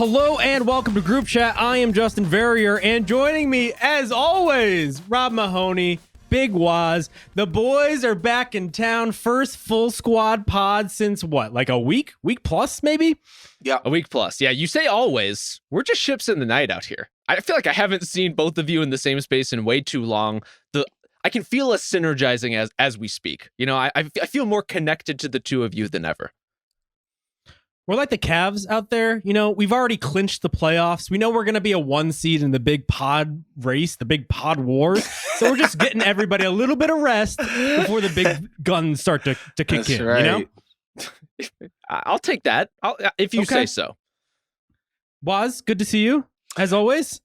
Hello and welcome to Group Chat. I am Justin Verrier, and joining me, as always, Rob Mahoney, Big Woz. The boys are back in town. First full squad pod since what, like a week? Week plus, maybe? Yeah, a week plus. Yeah, you say always. We're just ships in the night out here. I feel like I haven't seen both of you in the same space in way too long. I can feel us synergizing as we speak. You know, I feel more connected to the two of you than ever. We're like the Cavs out there. You know, we've already clinched the playoffs. We know we're going to be a 1 seed in the big pod race, the big pod wars. So we're just getting everybody a little bit of rest before the big guns start to kick That's in, right. you know? I'll take that. If you say so. Woz, good to see you. As always,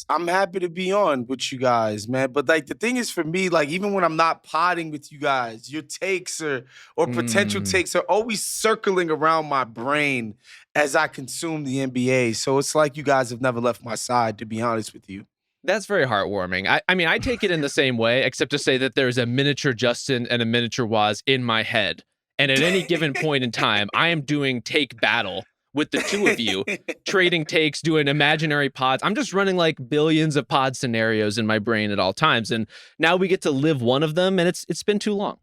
I'm happy to be on with you guys, man. But like the thing is for me, like even when I'm not potting with you guys, your takes or potential takes are always circling around my brain as I consume the NBA. So it's like you guys have never left my side, to be honest with you. That's very heartwarming. I mean, I take it in the same way, except to say that there's a miniature Justin and a miniature Woz in my head. And at any given point in time, I am doing take battle with the two of you, trading takes, doing imaginary pods. I'm just running like billions of pod scenarios in my brain at all times. And now we get to live one of them, and it's been too long.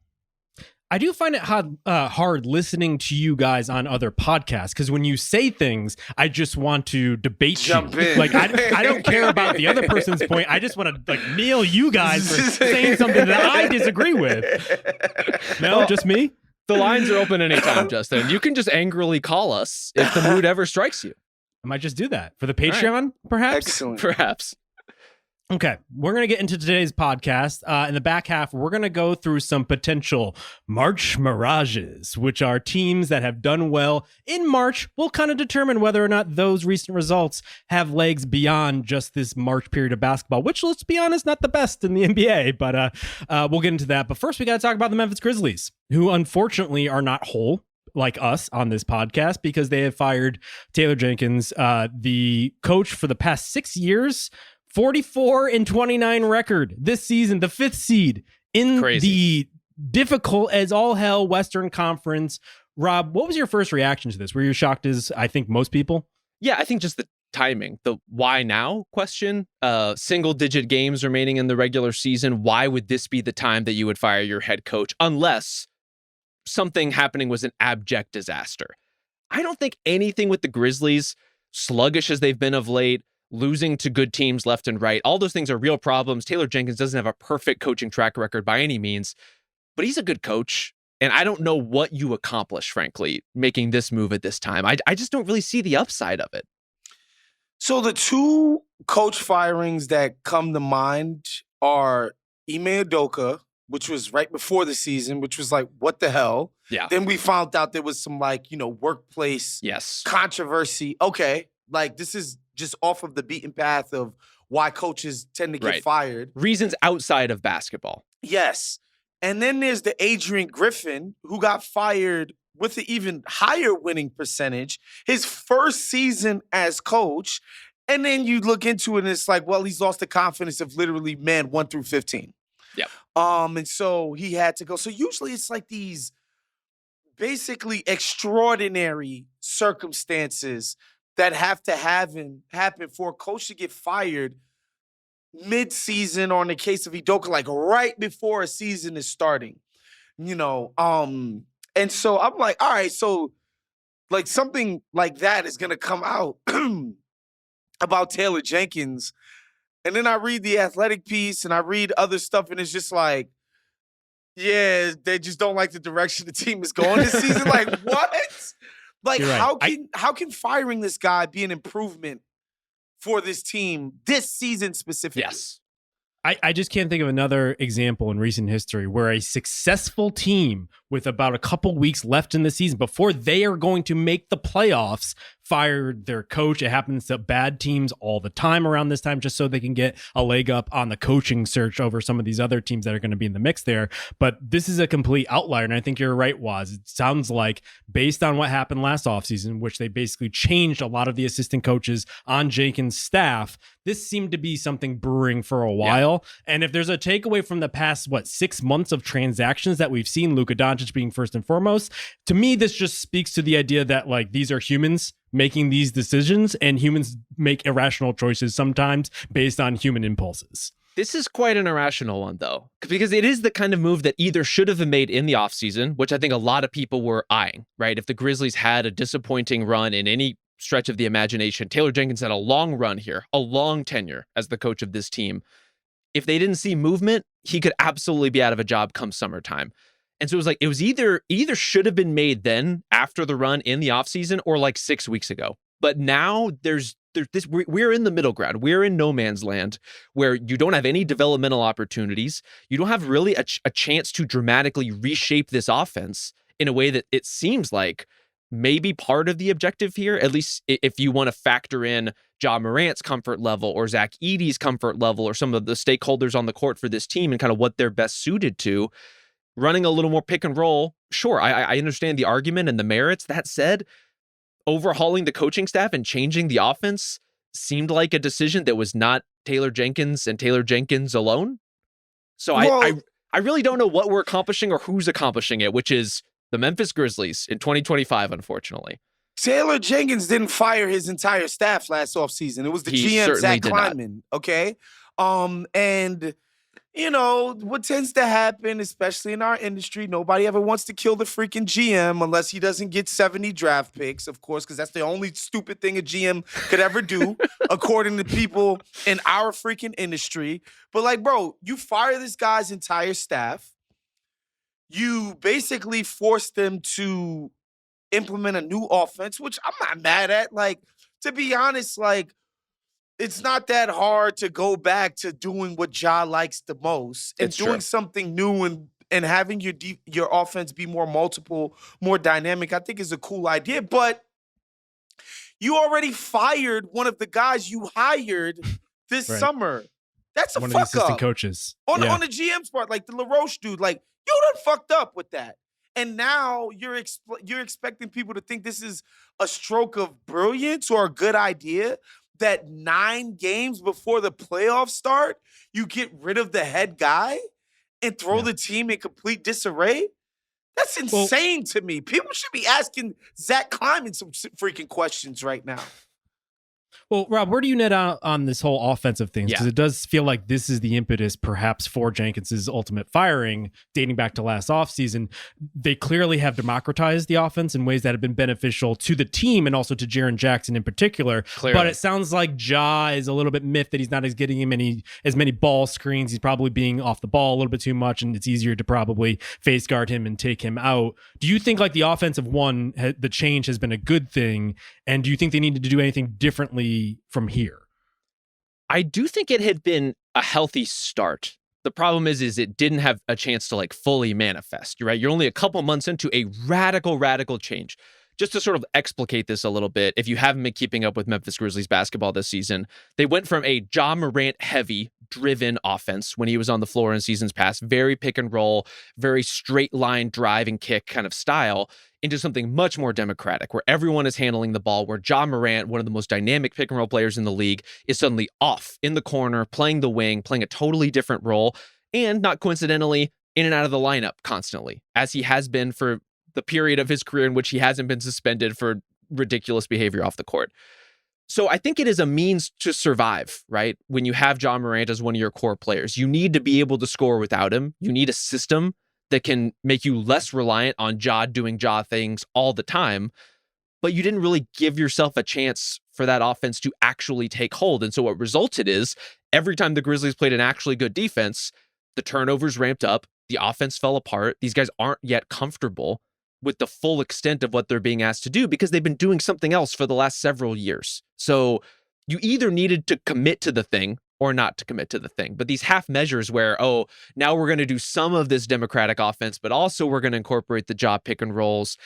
I do find it hard listening to you guys on other podcasts, because when you say things, I just want to debate Jump you. in. Like, I don't care about the other person's point. I just want to like nail you guys for saying something that I disagree with. No, just me? The lines are open anytime, Justin. You can just angrily call us if the mood ever strikes you. I might just do that for the Patreon, perhaps? Excellent. Perhaps. Okay, we're going to get into today's podcast. In the back half, we're going to go through some potential March Mirages, which are teams that have done well in March. We'll kind of determine whether or not those recent results have legs beyond just this March period of basketball, which, let's be honest, not the best in the NBA, but we'll get into that. But first, we got to talk about the Memphis Grizzlies, who unfortunately are not whole like us on this podcast because they have fired Taylor Jenkins, the coach for the past 6 years. 44-29 record this season, the 5th seed in the difficult as all hell Western Conference. Rob, what was your first reaction to this? Were you shocked as I think most people? Yeah, I think just the timing, the why now question, single digit games remaining in the regular season. Why would this be the time that you would fire your head coach unless something happening was an abject disaster? I don't think anything with the Grizzlies, sluggish as they've been of late, losing to good teams left and right, all those things are real problems. Taylor Jenkins doesn't have a perfect coaching track record by any means, but he's a good coach. And I don't know what you accomplish, frankly, making this move at this time. I just don't really see the upside of it. So the two coach firings that come to mind are Ime Udoka, which was right before the season, which was like, what the hell? Yeah. Then we found out there was some workplace controversy. Okay, like this is just off of the beaten path of why coaches tend to get fired. Reasons outside of basketball. Yes. And then there's the Adrian Griffin, who got fired with an even higher winning percentage, his first season as coach. And then you look into it and it's like, well, he's lost the confidence of literally man 1 through 15. Yeah. And so he had to go. So usually it's like these basically extraordinary circumstances that have to happen for a coach to get fired mid-season, or in the case of Udoka, like right before a season is starting, And so I'm like, all right, so like something like that is gonna come out about Taylor Jenkins. And then I read the Athletic piece and I read other stuff, and it's just like, yeah, they just don't like the direction the team is going this season. Like, what? Like, right. how can firing this guy be an improvement for this team this season specifically? Yes. I just can't think of another example in recent history where a successful team with about a couple weeks left in the season before they are going to make the playoffs fired their coach. It happens to bad teams all the time around this time, just so they can get a leg up on the coaching search over some of these other teams that are going to be in the mix there. But this is a complete outlier. And I think you're right, Woz. It sounds like based on what happened last offseason, which they basically changed a lot of the assistant coaches on Jenkins' staff, this seemed to be something brewing for a while. Yeah. And if there's a takeaway from the past, 6 months of transactions that we've seen, Luka Doncic being first and foremost, to me, this just speaks to the idea that like these are humans making these decisions, and humans make irrational choices sometimes based on human impulses. This is quite an irrational one, though, because it is the kind of move that either should have been made in the offseason, which I think a lot of people were eyeing, right? If the Grizzlies had a disappointing run in any stretch of the imagination, Taylor Jenkins had a long run here, a long tenure as the coach of this team. If they didn't see movement, he could absolutely be out of a job come summertime. And so it was either should have been made then after the run in the offseason or like 6 weeks ago. But now we're in the middle ground. We're in no man's land where you don't have any developmental opportunities. You don't have really a chance to dramatically reshape this offense in a way that it seems like maybe part of the objective here, at least if you want to factor in Ja Morant's comfort level or Zach Edey's comfort level or some of the stakeholders on the court for this team and kind of what they're best suited to. Running a little more pick and roll, sure, I understand the argument and the merits. That said, overhauling the coaching staff and changing the offense seemed like a decision that was not Taylor Jenkins and Taylor Jenkins alone. So I really don't know what we're accomplishing or who's accomplishing it, which is the Memphis Grizzlies in 2025, unfortunately. Taylor Jenkins didn't fire his entire staff last offseason. It was the GM, Zach Kleiman, okay? And you know, what tends to happen, especially in our industry, nobody ever wants to kill the freaking GM unless he doesn't get 70 draft picks, of course, because that's the only stupid thing a GM could ever do, according to people in our freaking industry. But like, bro, you fire this guy's entire staff. You basically force them to implement a new offense, which I'm not mad at. Like, to be honest, like, it's not that hard to go back to doing what Ja likes the most and doing something new and having your offense be more multiple, more dynamic. I think is a cool idea. But you already fired one of the guys you hired this summer. That's a one fuck of the assistant up. Coaches On the GM's part, like the LaRoche dude. Like, you done fucked up with that. And now you're expecting people to think this is a stroke of brilliance or a good idea. That 9 games before the playoffs start, you get rid of the head guy and throw the team in complete disarray? That's insane to me. People should be asking Zach Kleiman some freaking questions right now. Well, Rob, where do you net out on this whole offensive thing? Because it does feel like this is the impetus perhaps for Jenkins's ultimate firing dating back to last offseason. They clearly have democratized the offense in ways that have been beneficial to the team and also to Jaren Jackson in particular. Clearly. But it sounds like Ja is a little bit miffed that he's not getting him as many ball screens. He's probably being off the ball a little bit too much, and it's easier to probably face guard him and take him out. Do you think like the offensive the change has been a good thing? And do you think they needed to do anything differently from here? I do think it had been a healthy start. The problem is it didn't have a chance to like fully manifest. You're right. You're only a couple months into a radical change. Just to sort of explicate this a little bit, if you haven't been keeping up with Memphis Grizzlies basketball this season, they went from a Ja Morant heavy driven offense when he was on the floor in seasons past, very pick and roll, very straight line drive and kick kind of style, into something much more democratic, where everyone is handling the ball, where Ja Morant, one of the most dynamic pick and roll players in the league, is suddenly off in the corner, playing the wing, playing a totally different role, and not coincidentally, in and out of the lineup constantly, as he has been for the period of his career in which he hasn't been suspended for ridiculous behavior off the court. So I think it is a means to survive, right? When you have Ja Morant as one of your core players, you need to be able to score without him. You need a system that can make you less reliant on Ja doing Ja things all the time, but you didn't really give yourself a chance for that offense to actually take hold. And so what resulted is every time the Grizzlies played an actually good defense, the turnovers ramped up, the offense fell apart. These guys aren't yet comfortable with the full extent of what they're being asked to do because they've been doing something else for the last several years. So you either needed to commit to the thing or not to commit to the thing. But these half measures where, now we're going to do some of this democratic offense, but also we're going to incorporate the Ja pick and rolls.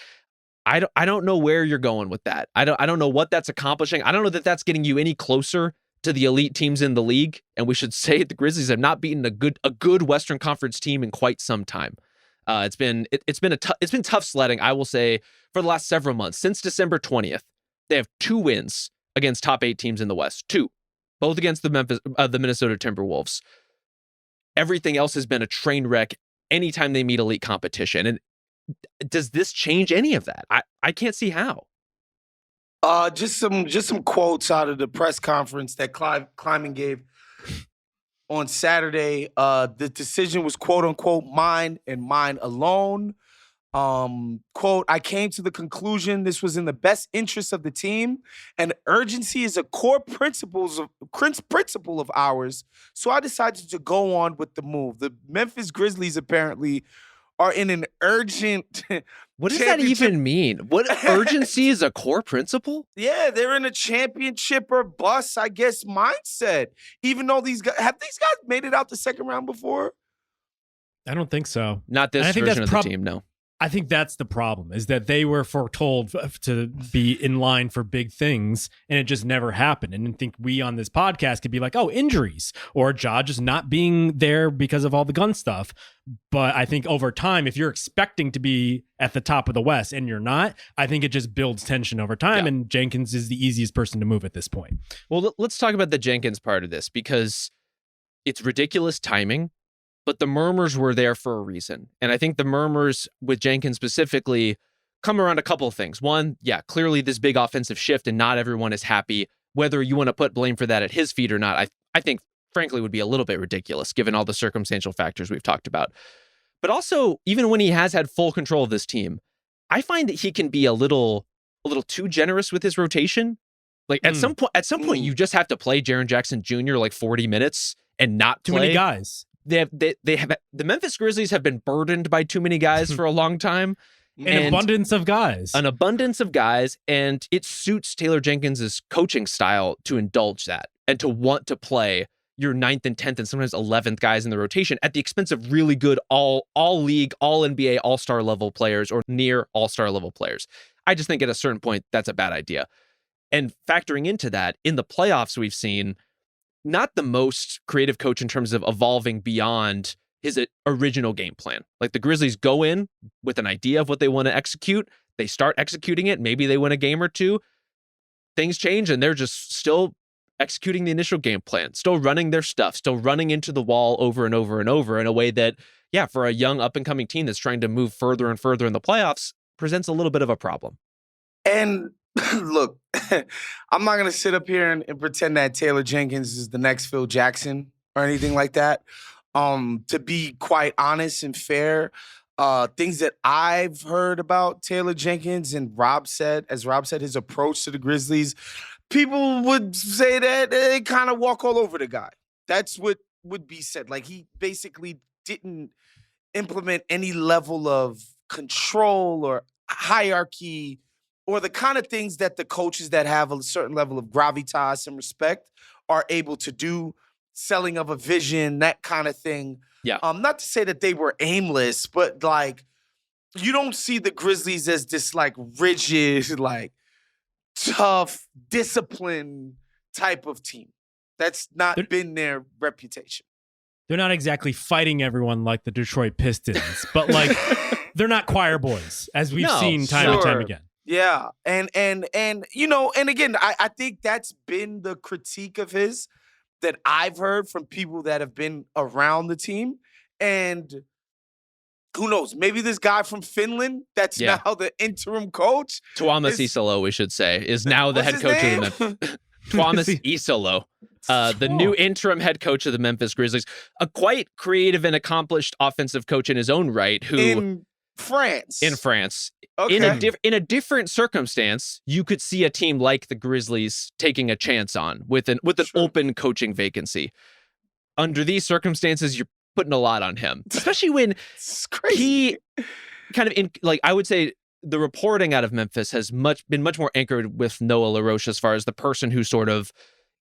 I don't know where you're going with that. I don't know what that's accomplishing. I don't know that that's getting you any closer to the elite teams in the league. And we should say the Grizzlies have not beaten a good Western Conference team in quite some time. It's been tough sledding, I will say, for the last several months. Since December 20th, they have 2 wins against top 8 teams in the West. 2. both against the Minnesota Timberwolves. Everything else has been a train wreck anytime they meet elite competition. And does this change any of that? I can't see how. Just some quotes out of the press conference that Kleiman gave on Saturday. The decision was quote unquote mine and mine alone. Quote, I came to the conclusion this was in the best interest of the team, and urgency is a core principle of ours. So I decided to go on with the move. The Memphis Grizzlies apparently are in an urgent What does that even mean? What urgency is a core principle? Yeah, they're in a championship or bust, I guess, mindset. Even though these guys made it out the second round before? I don't think so. Not this version of the team, no. I think that's the problem, is that they were foretold to be in line for big things, and it just never happened. And I think we on this podcast could be like, oh, injuries, or Ja just not being there because of all the gun stuff. But I think over time, if you're expecting to be at the top of the West and you're not, I think it just builds tension over time, yeah. And Jenkins is the easiest person to move at this point. Well, let's talk about the Jenkins part of this, because it's ridiculous timing. But the murmurs were there for a reason. And I think the murmurs with Jenkins specifically come around a couple of things. One, yeah, clearly this big offensive shift and not everyone is happy. Whether you want to put blame for that at his feet or not, I think, frankly, would be a little bit ridiculous given all the circumstantial factors we've talked about. But also, even when he has had full control of this team, I find that he can be a little too generous with his rotation. Like at some point, you just have to play Jaren Jackson Jr. like 40 minutes and not too play. Many guys. They have the Memphis Grizzlies have been burdened by too many guys for a long time. An abundance of guys. An abundance of guys, and it suits Taylor Jenkins' coaching style to indulge that and to want to play your 9th and 10th and sometimes 11th guys in the rotation at the expense of really good all league, all NBA, all-star level players or near all-star level players. I just think at a certain point that's a bad idea. And factoring into that, in the playoffs we've seen not the most creative coach in terms of evolving beyond his original game plan. Like the Grizzlies go in with an idea of what they want to execute. They start executing it. Maybe they win a game or two. Things change and they're just still executing the initial game plan, still running their stuff, still running into the wall over and over and over in a way that, yeah, for a young up and coming team that's trying to move further and further in the playoffs presents a little bit of a problem. And look, I'm not going to sit up here and pretend that Taylor Jenkins is the next Phil Jackson or anything like that. To be quite honest and fair, things that I've heard about Taylor Jenkins and Rob said, his approach to the Grizzlies, people would say that they kind of walk all over the guy. That's what would be said. Like he basically didn't implement any level of control or hierarchy or the kind of things that the coaches that have a certain level of gravitas and respect are able to do, selling of a vision, that kind of thing. Yeah. Not to say that they were aimless, but like you don't see the Grizzlies as this like rigid, like tough, disciplined type of team. That's not been their reputation. They're not exactly fighting everyone like the Detroit Pistons, but like they're not choir boys, as we've seen time and time again. Yeah. And you know, and again, I think that's been the critique of his that I've heard from people that have been around the team. And who knows, maybe this guy from Finland that's now the interim coach. Tuomas Isalo, we should say, is now the head coach of the Memphis. Tuomas Isalo, the new interim head coach of the Memphis Grizzlies, a quite creative and accomplished offensive coach in his own right, who in France. Okay. In a different circumstance, you could see a team like the Grizzlies taking a chance on with an open coaching vacancy. Under these circumstances, you're putting a lot on him, especially when he kind of I would say the reporting out of Memphis has been much more anchored with Noah LaRoche as far as the person who sort of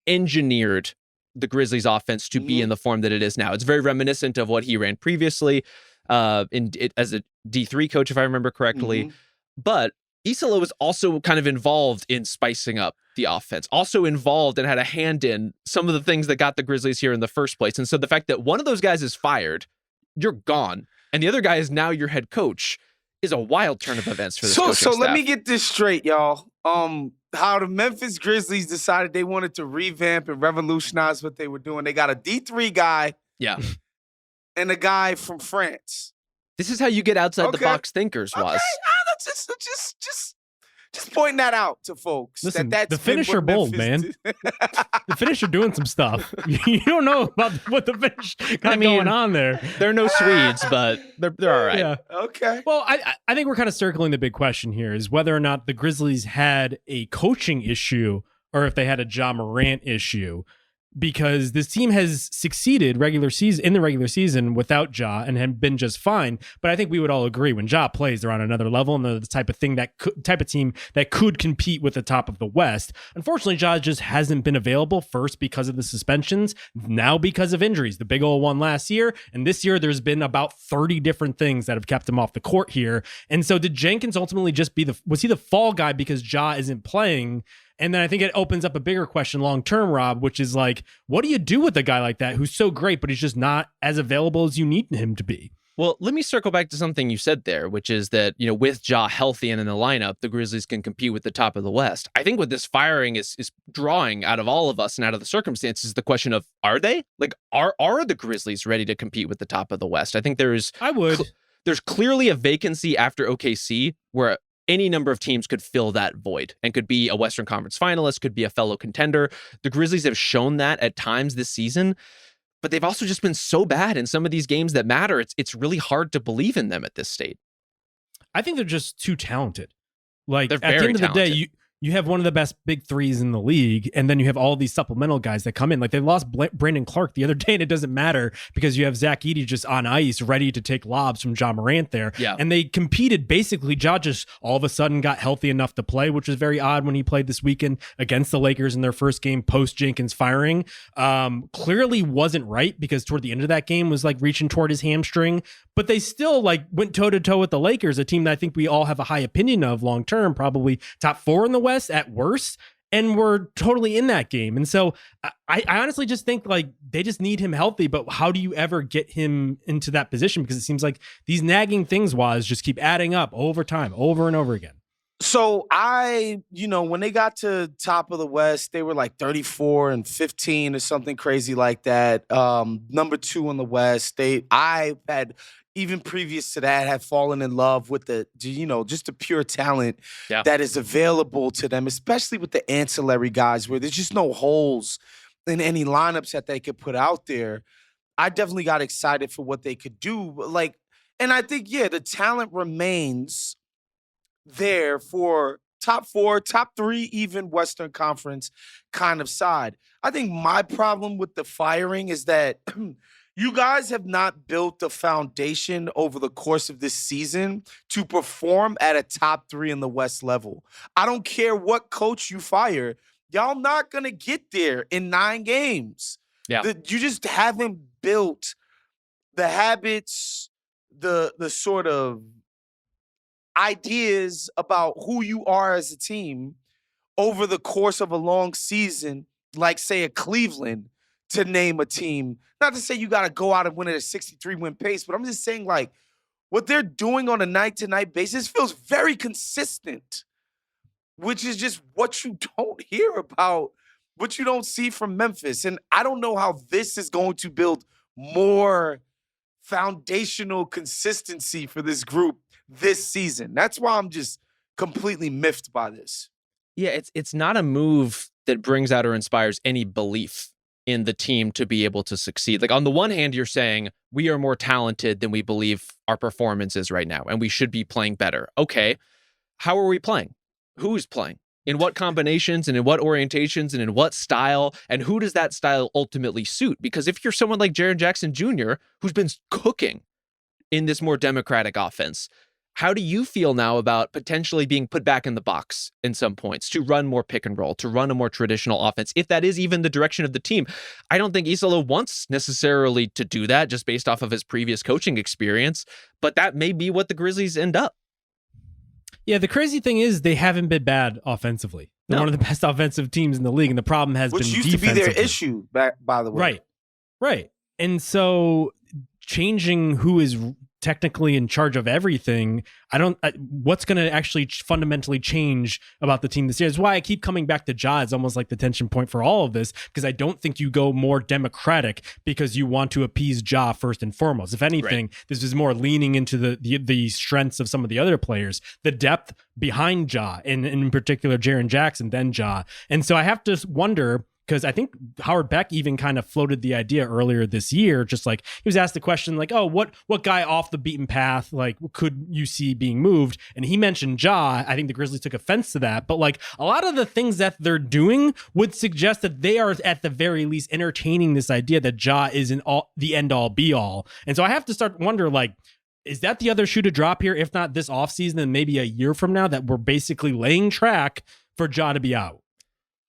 engineered the Grizzlies offense to be in the form that it is now. It's very reminiscent of what he ran previously as a D3 coach, if I remember correctly. But Isalo was also kind of involved in spicing up the offense, also involved and had a hand in some of the things that got the Grizzlies here in the first place. And so the fact that one of those guys is fired, you're gone, and the other guy is now your head coach is a wild turn of events for this coaching staff. So let me get this straight, y'all. how the Memphis Grizzlies decided they wanted to revamp and revolutionize what they were doing. They got a D3 guy Yeah. and a guy from France. This is how you get outside the box thinkers, Okay. Was. Just pointing that out to folks. Listen, that's the Finnish are bold, man. The Finnish are doing some stuff. You don't know about what the Finnish got going on there. They're no Swedes, but they're all right. Yeah. Okay. Well, I think we're kind of circling the big question here is whether or not the Grizzlies had a coaching issue or if they had a Ja Morant issue. Because this team has succeeded in the regular season without Ja and have been just fine. But I think we would all agree when Ja plays, they're on another level and they're the type of team that could compete with the top of the West. Unfortunately, Ja just hasn't been available, first because of the suspensions, now because of injuries. The big old one last year, and this year there's been about 30 different things that have kept him off the court here. And so did Jenkins ultimately just was he the fall guy because Ja isn't playing? And then I think it opens up a bigger question long-term, Rob, which is like, what do you do with a guy like that who's so great, but he's just not as available as you need him to be? Well, let me circle back to something you said there, which is that, with Ja healthy and in the lineup, the Grizzlies can compete with the top of the West. I think what this firing is drawing out of all of us and out of the circumstances, the question of, are they? Like, are the Grizzlies ready to compete with the top of the West? I think there's clearly a vacancy after OKC where any number of teams could fill that void and could be a Western Conference finalist, could be a fellow contender. The Grizzlies have shown that at times this season, but they've also just been so bad in some of these games that matter. It's really hard to believe in them at this state. I think they're just too talented. Like, they're at the end of talented. the day, you have one of the best big threes in the league, and then you have all these supplemental guys that come in. Like, they lost Brandon Clark the other day, and it doesn't matter because you have Zach Edey just on ice, ready to take lobs from Ja Morant there. Yeah. And they competed. Basically, Ja just all of a sudden got healthy enough to play, which was very odd when he played this weekend against the Lakers in their first game post Jenkins firing. Clearly wasn't right because toward the end of that game was like reaching toward his hamstring, but they still like went toe to toe with the Lakers, a team that I think we all have a high opinion of long term, probably top 4 in the West at worst. And we're totally in that game. And so I honestly just think like they just need him healthy, but how do you ever get him into that position? Because it seems like these nagging things just keep adding up over time, over and over again. So when they got to top of the West, they were like 34-15 or something crazy like that. Number 2 in the West. I had, even previous to that, had fallen in love with just the pure talent that is available to them, especially with the ancillary guys where there's just no holes in any lineups that they could put out there. I definitely got excited for what they could do. And I think, the talent remains there for top 4, top 3, even Western Conference kind of side. I think my problem with the firing is that you guys have not built the foundation over the course of this season to perform at a top 3 in the West level. I don't care what coach you fire. Y'all not going to get there in 9 games. Yeah. You just haven't built the habits, the sort of ideas about who you are as a team over the course of a long season, like, say, a Cleveland, to name a team. Not to say you got to go out and win at a 63-win pace, but I'm just saying, like, what they're doing on a night-to-night basis feels very consistent, which is just what you don't hear about, what you don't see from Memphis. And I don't know how this is going to build more foundational consistency for this group this season. That's why I'm just completely miffed by this. Yeah, it's not a move that brings out or inspires any belief in the team to be able to succeed. Like, on the one hand, you're saying we are more talented than we believe our performance is right now, and we should be playing better. Okay, how are we playing? Who's playing? In what combinations and in what orientations and in what style? And who does that style ultimately suit? Because if you're someone like Jaren Jackson Jr., who's been cooking in this more democratic offense, how do you feel now about potentially being put back in the box in some points to run more pick and roll, to run a more traditional offense, if that is even the direction of the team? I don't think Isalo wants necessarily to do that just based off of his previous coaching experience, but that may be what the Grizzlies end up. Yeah, the crazy thing is they haven't been bad offensively. They're one of the best offensive teams in the league, and the problem has been defensively. Which used to be their issue, by the way. Right. And so changing who is technically in charge of everything, what's going to actually fundamentally change about the team this year? Is why I keep coming back to Ja as almost like the tension point for all of this, because I don't think you go more democratic because you want to appease Ja first and foremost. If anything, this is more leaning into the strengths of some of the other players, the depth behind Ja, and in particular Jaren Jackson, then Ja. And so I have to wonder, because I think Howard Beck even kind of floated the idea earlier this year, just like he was asked the question like, oh, what guy off the beaten path like could you see being moved? And he mentioned Ja. I think the Grizzlies took offense to that, but like a lot of the things that they're doing would suggest that they are at the very least entertaining this idea that Ja isn't the end all be all. And so I have to start wonder, like, is that the other shoe to drop here? If not this offseason, then maybe a year from now, that we're basically laying track for Ja to be out.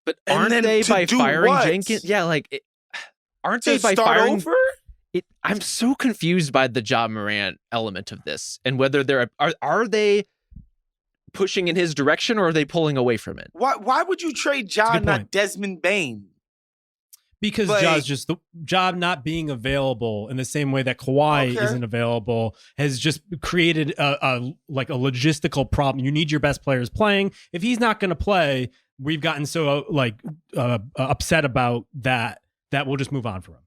But aren't they by firing Jenkins? Yeah, like, aren't they by firing over? I'm so confused by the Ja Morant element of this, and whether are they pushing in his direction or are they pulling away from it? Why would you trade Ja, not Desmond Bane? Because Ja's just the job not being available in the same way that Kawhi isn't available has just created a logistical problem. You need your best players playing. If he's not going to play, we've gotten so upset about that we'll just move on from him.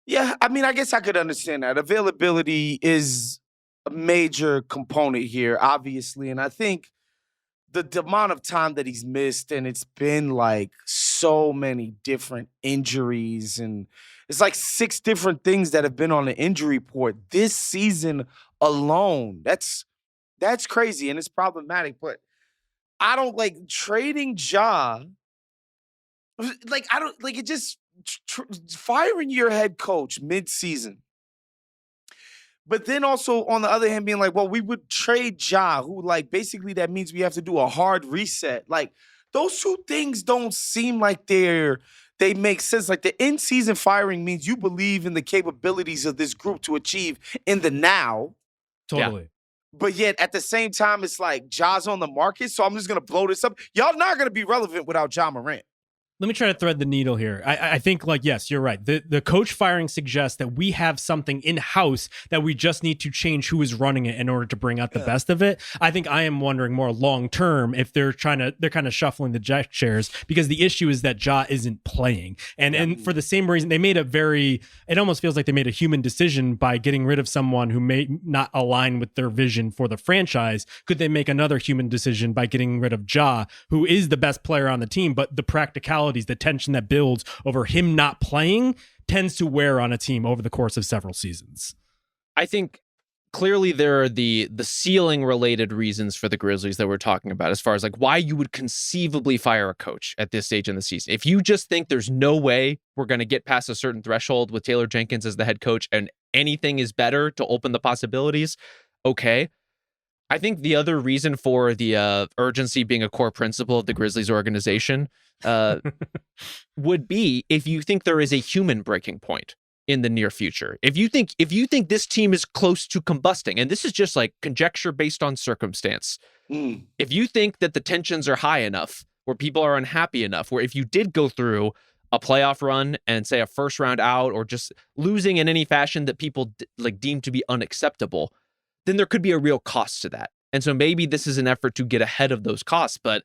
Yeah, I mean, I guess I could understand that. Availability is a major component here, obviously, and I think the amount of time that he's missed, and it's been like so many different injuries, and it's like 6 different things that have been on the injury report this season alone. That's crazy, and it's problematic, but I don't like trading Ja. Like, I don't like it, just firing your head coach mid-season. But then also on the other hand, being like, well, we would trade Ja, who like basically that means we have to do a hard reset. Like, those 2 things don't seem like they make sense. Like, the in-season firing means you believe in the capabilities of this group to achieve in the now. Totally. Yeah. But yet at the same time, it's like Ja's on the market, so I'm just going to blow this up. Y'all not going to be relevant without Ja Morant. Let me try to thread the needle here. I think, like, yes, you're right. The coach firing suggests that we have something in-house that we just need to change who is running it in order to bring out the best of it. I think I am wondering more long-term if they're kind of shuffling the deck chairs, because the issue is that Ja isn't playing. And for the same reason, they made it almost feels like they made a human decision by getting rid of someone who may not align with their vision for the franchise. Could they make another human decision by getting rid of Ja, who is the best player on the team, but the practicality, the tension that builds over him not playing tends to wear on a team over the course of several seasons? I think clearly there are the ceiling related reasons for the Grizzlies that we're talking about, as far as like why you would conceivably fire a coach at this stage in the season. If you just think there's no way we're going to get past a certain threshold with Taylor Jenkins as the head coach and anything is better to open the possibilities, okay. I think the other reason for the urgency being a core principle of the Grizzlies organization would be if you think there is a human breaking point in the near future. If you think this team is close to combusting, and this is just like conjecture based on circumstance, if you think that the tensions are high enough, where people are unhappy enough, where if you did go through a playoff run and say a first round out, or just losing in any fashion that people deem to be unacceptable, then there could be a real cost to that. And so maybe this is an effort to get ahead of those costs, but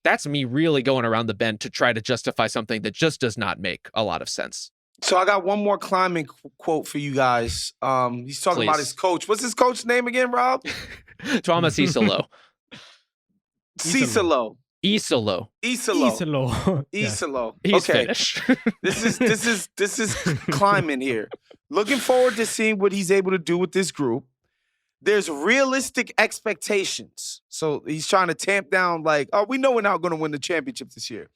that's me really going around the bend to try to justify something that just does not make a lot of sense. So I got one more climbing quote for you guys. He's talking about his coach. What's his coach's name again, Rob? Thomas Isolo. Isolo. He's Finnish. This is climbing here. Looking forward to seeing what he's able to do with this group. There's realistic expectations. So he's trying to tamp down like, oh, we know we're not going to win the championship this year.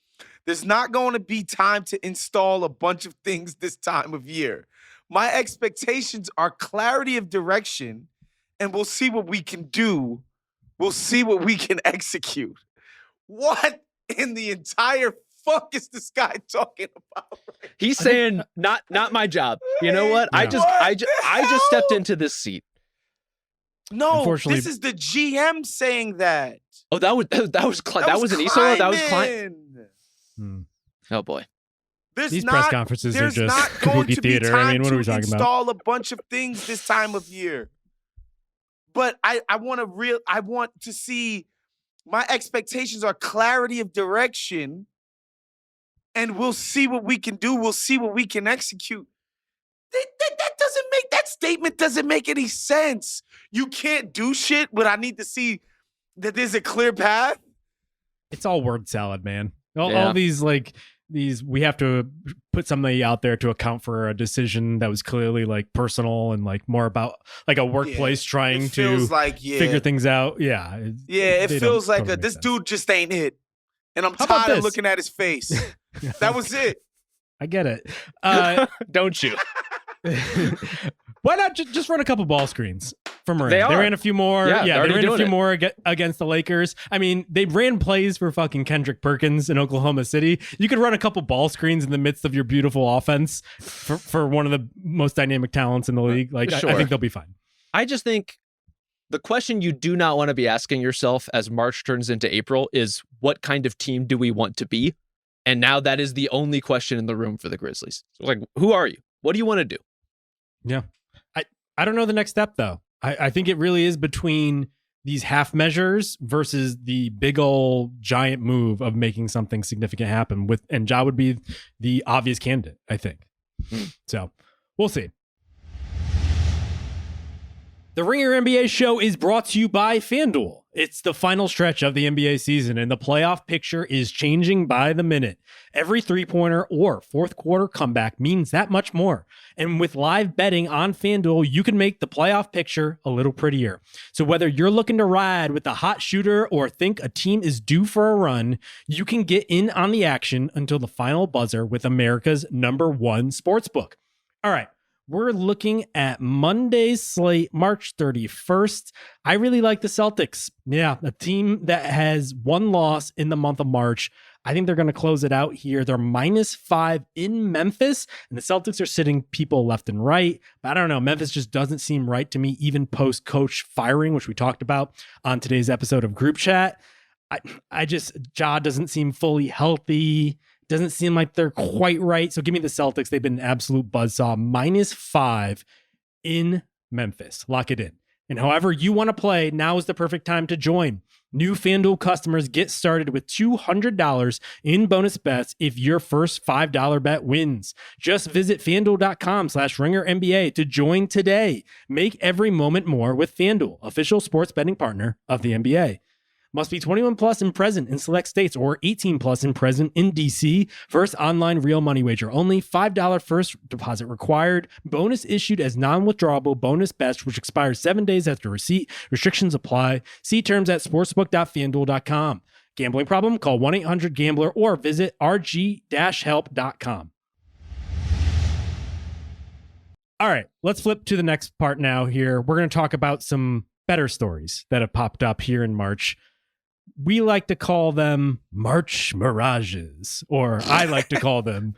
There's not going to be time to install a bunch of things this time of year. My expectations are clarity of direction, and we'll see what we can do. We'll see what we can execute. What in the entire fuck is this guy talking about? He's saying, not my job. You know what? I just stepped into this seat. No, this is the GM saying that. Oh, that was an Isolo? That was Klein? Oh, boy. These press conferences are just kabuki theater. I mean, what are we talking about? Install a bunch of things this time of year. But I want to see, my expectations are clarity of direction, and we'll see what we can do. We'll see what we can execute. That statement doesn't make any sense. You can't do shit, but I need to see that there's a clear path. It's all word salad, man. All these we have to put somebody out there to account for a decision that was clearly like personal and like more about like a workplace trying to figure things out. Yeah. It feels like this dude just ain't it. And I'm tired of looking at his face. That was it. I get it. Don't you? Why not just run a couple ball screens for Morant? They ran a few more. Yeah, they ran a few more against the Lakers. I mean, they ran plays for fucking Kendrick Perkins in Oklahoma City. You could run a couple ball screens in the midst of your beautiful offense for one of the most dynamic talents in the league. Like, sure. I think they'll be fine. I just think the question you do not want to be asking yourself as March turns into April is, what kind of team do we want to be? And now that is the only question in the room for the Grizzlies. So like, who are you? What do you want to do? Yeah. I don't know the next step, though. I think it really is between these half measures versus the big old giant move of making something significant happen and Ja would be the obvious candidate, I think. So we'll see. The Ringer NBA show is brought to you by FanDuel. It's the final stretch of the NBA season, and the playoff picture is changing by the minute. Every three-pointer or fourth quarter comeback means that much more. And with live betting on FanDuel, you can make the playoff picture a little prettier. So whether you're looking to ride with the hot shooter or think a team is due for a run, you can get in on the action until the final buzzer with America's #1 sportsbook. All right. We're looking at Monday's slate, March 31st. I really like the Celtics. Yeah, a team that has one loss in the month of March. I think they're going to close it out here. They're -5 in Memphis, and the Celtics are sitting people left and right. But I don't know. Memphis just doesn't seem right to me, even post-coach firing, which we talked about on today's episode of Group Chat. Ja doesn't seem fully healthy. Doesn't seem like they're quite right. So give me the Celtics. They've been an absolute buzzsaw. -5 in Memphis. Lock it in. And however you want to play, now is the perfect time to join. New FanDuel customers get started with $200 in bonus bets if your first $5 bet wins. Just visit FanDuel.com/RingerNBA to join today. Make every moment more with FanDuel, official sports betting partner of the NBA. Must be 21 plus and present in select states or 18 plus and present in DC. First online real money wager only. $5 first deposit required. Bonus issued as non-withdrawable bonus bets, which expires 7 days after receipt. Restrictions apply. See terms at sportsbook.fanduel.com. Gambling problem? Call 1-800-GAMBLER or visit rg-help.com. All right, let's flip to the next part now here. We're going to talk about some better stories that have popped up here in March. We like to call them March Mirages, or I like to call them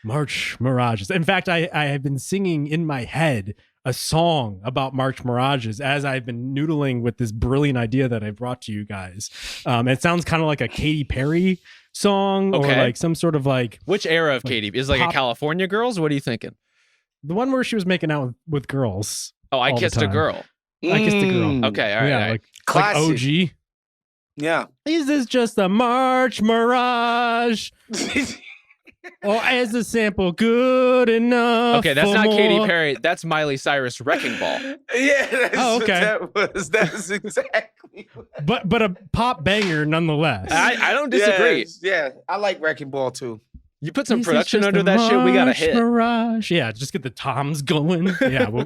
March Mirages. In fact, I have been singing in my head a song about March Mirages as I've been noodling with this brilliant idea that I brought to you guys. It sounds kind of like a Katy Perry song, or like some sort of like... Which era of Katy? Is it like a California Girls? What are you thinking? The one where she was making out with girls. Oh, I Kissed a Girl. I Kissed a Girl. Okay, all right. Yeah, all right. like OG. Yeah. Is this just a March Mirage? Or is the sample good enough? Okay, that's not Katy Perry. That's Miley Cyrus Wrecking Ball. Yeah, that's okay. That's exactly what. But a pop banger nonetheless. I don't disagree. Yeah, I like Wrecking Ball too. You put some production under that shit, we got a hit. Mirage. Yeah, just get the toms going. Yeah,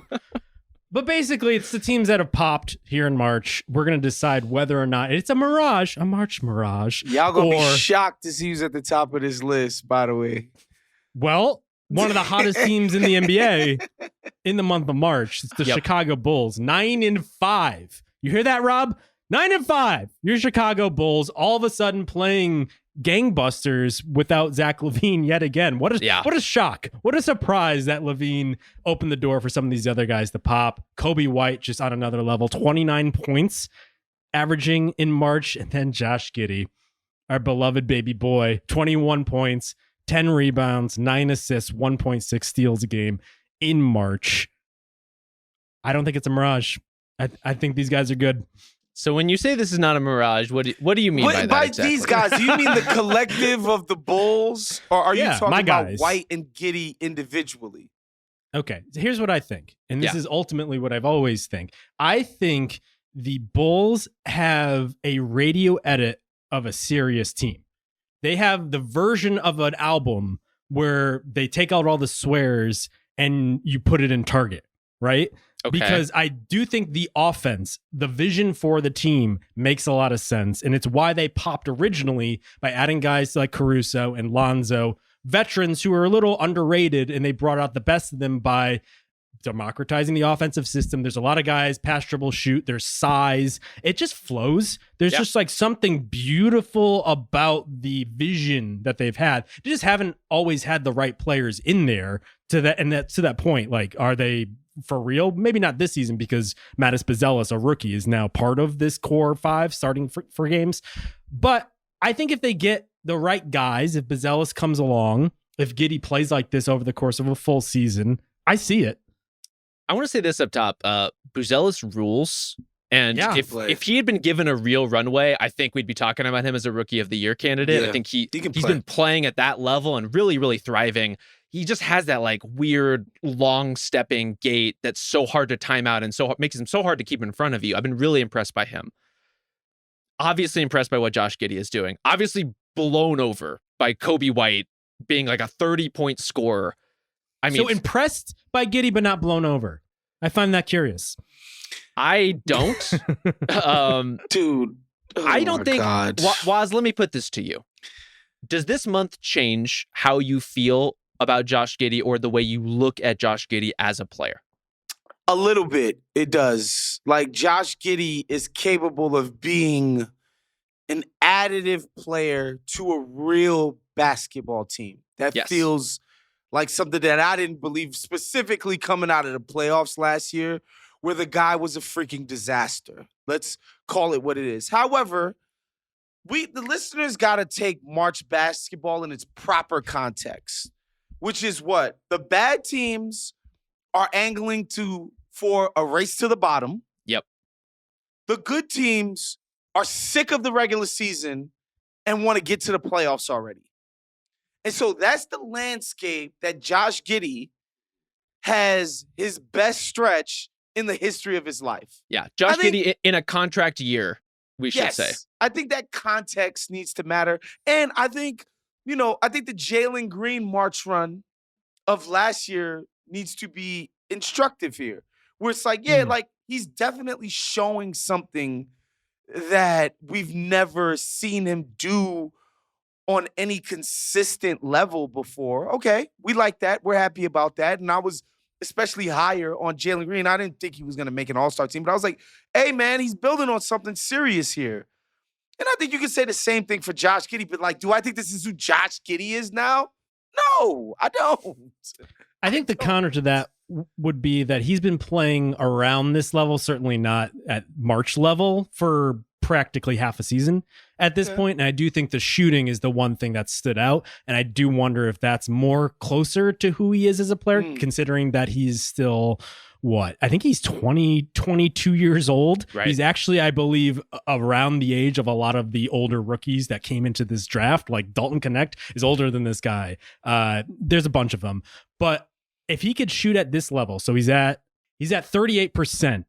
but basically, it's the teams that have popped here in March. We're going to decide whether or not it's a Mirage, a March Mirage. Y'all going to be shocked to see who's at the top of this list, by the way. Well, one of the hottest teams in the NBA in the month of March. It's the Chicago Bulls. 9-5. You hear that, Rob? 9-5. Your Chicago Bulls all of a sudden playing gangbusters without Zach LaVine yet again. What a shock. What a surprise that LaVine opened the door for some of these other guys to pop. Kobe White just on another level. 29 points averaging in March. And then Josh Giddey, our beloved baby boy, 21 points, 10 rebounds, 9 assists, 1.6 steals a game in March. I don't think it's a Mirage. I think these guys are good. So when you say this is not a mirage, what do you mean by that exactly? These guys, do you mean the collective of the Bulls, or are you talking about White and Giddey individually? Okay, so here's what I think, and this is ultimately what I've always think. I think the Bulls have a radio edit of a serious team. They have the version of an album where they take out all the swears and you put it in Target, right? Okay. Because I do think the offense, the vision for the team makes a lot of sense. And it's why they popped originally by adding guys like Caruso and Lonzo, veterans who are a little underrated, and they brought out the best of them by democratizing the offensive system. There's a lot of guys pass, dribble, shoot. There's size. It just flows. There's just like something beautiful about the vision that they've had. They just haven't always had the right players in there to that point. Like, are they for real? Maybe not this season, because Mattis Bazelis, a rookie, is now part of this core five starting for games. But I think if they get the right guys, if Bazelis comes along, if Giddey plays like this over the course of a full season, I see it. I want to say this up top. Bazelis rules. And if he had been given a real runway, I think we'd be talking about him as a Rookie of the Year candidate. I think he's been playing at that level and really, really thriving. He just has that like weird long stepping gait that's so hard to time out and so makes him so hard to keep in front of you. I've been really impressed by him. Obviously impressed by what Josh Giddey is doing. Obviously blown over by Kobe White being like a 30-point scorer. I mean, so impressed by Giddey, but not blown over. I find that curious. I don't. Dude. I don't think. Waz, let me put this to you. Does this month change how you feel about Josh Giddey or the way you look at Josh Giddey as a player? A little bit. It does. Like, Josh Giddey is capable of being an additive player to a real basketball team. That feels like something that I didn't believe, specifically coming out of the playoffs last year, where the guy was a freaking disaster. Let's call it what it is. However, the listeners got to take March basketball in its proper context, which is what? The bad teams are angling for a race to the bottom. Yep. The good teams are sick of the regular season and want to get to the playoffs already. And so that's the landscape that Josh Giddey has his best stretch in the history of his life. Yeah, Josh Giddey in a contract year, we should say. I think that context needs to matter. And I think, the Jalen Green March run of last year needs to be instructive here. Where it's like, like he's definitely showing something that we've never seen him do on any consistent level before. Okay, we like that. We're happy about that. And I was especially higher on Jalen Green. I didn't think he was going to make an all-star team, but I was like, hey, man, he's building on something serious here. And I think you could say the same thing for Josh Giddey, but like, do I think this is who Josh Giddey is now? No, I don't. I think the counter to that would be that he's been playing around this level, certainly not at March level, for practically half a season at this point. And I do think the shooting is the one thing that stood out. And I do wonder if that's more closer to who he is as a player, considering that he's still, I think he's 22 years old. Right. He's actually, I believe, around the age of a lot of the older rookies that came into this draft. Like Dalton Connect is older than this guy. There's a bunch of them. But if he could shoot at this level, so he's at 38%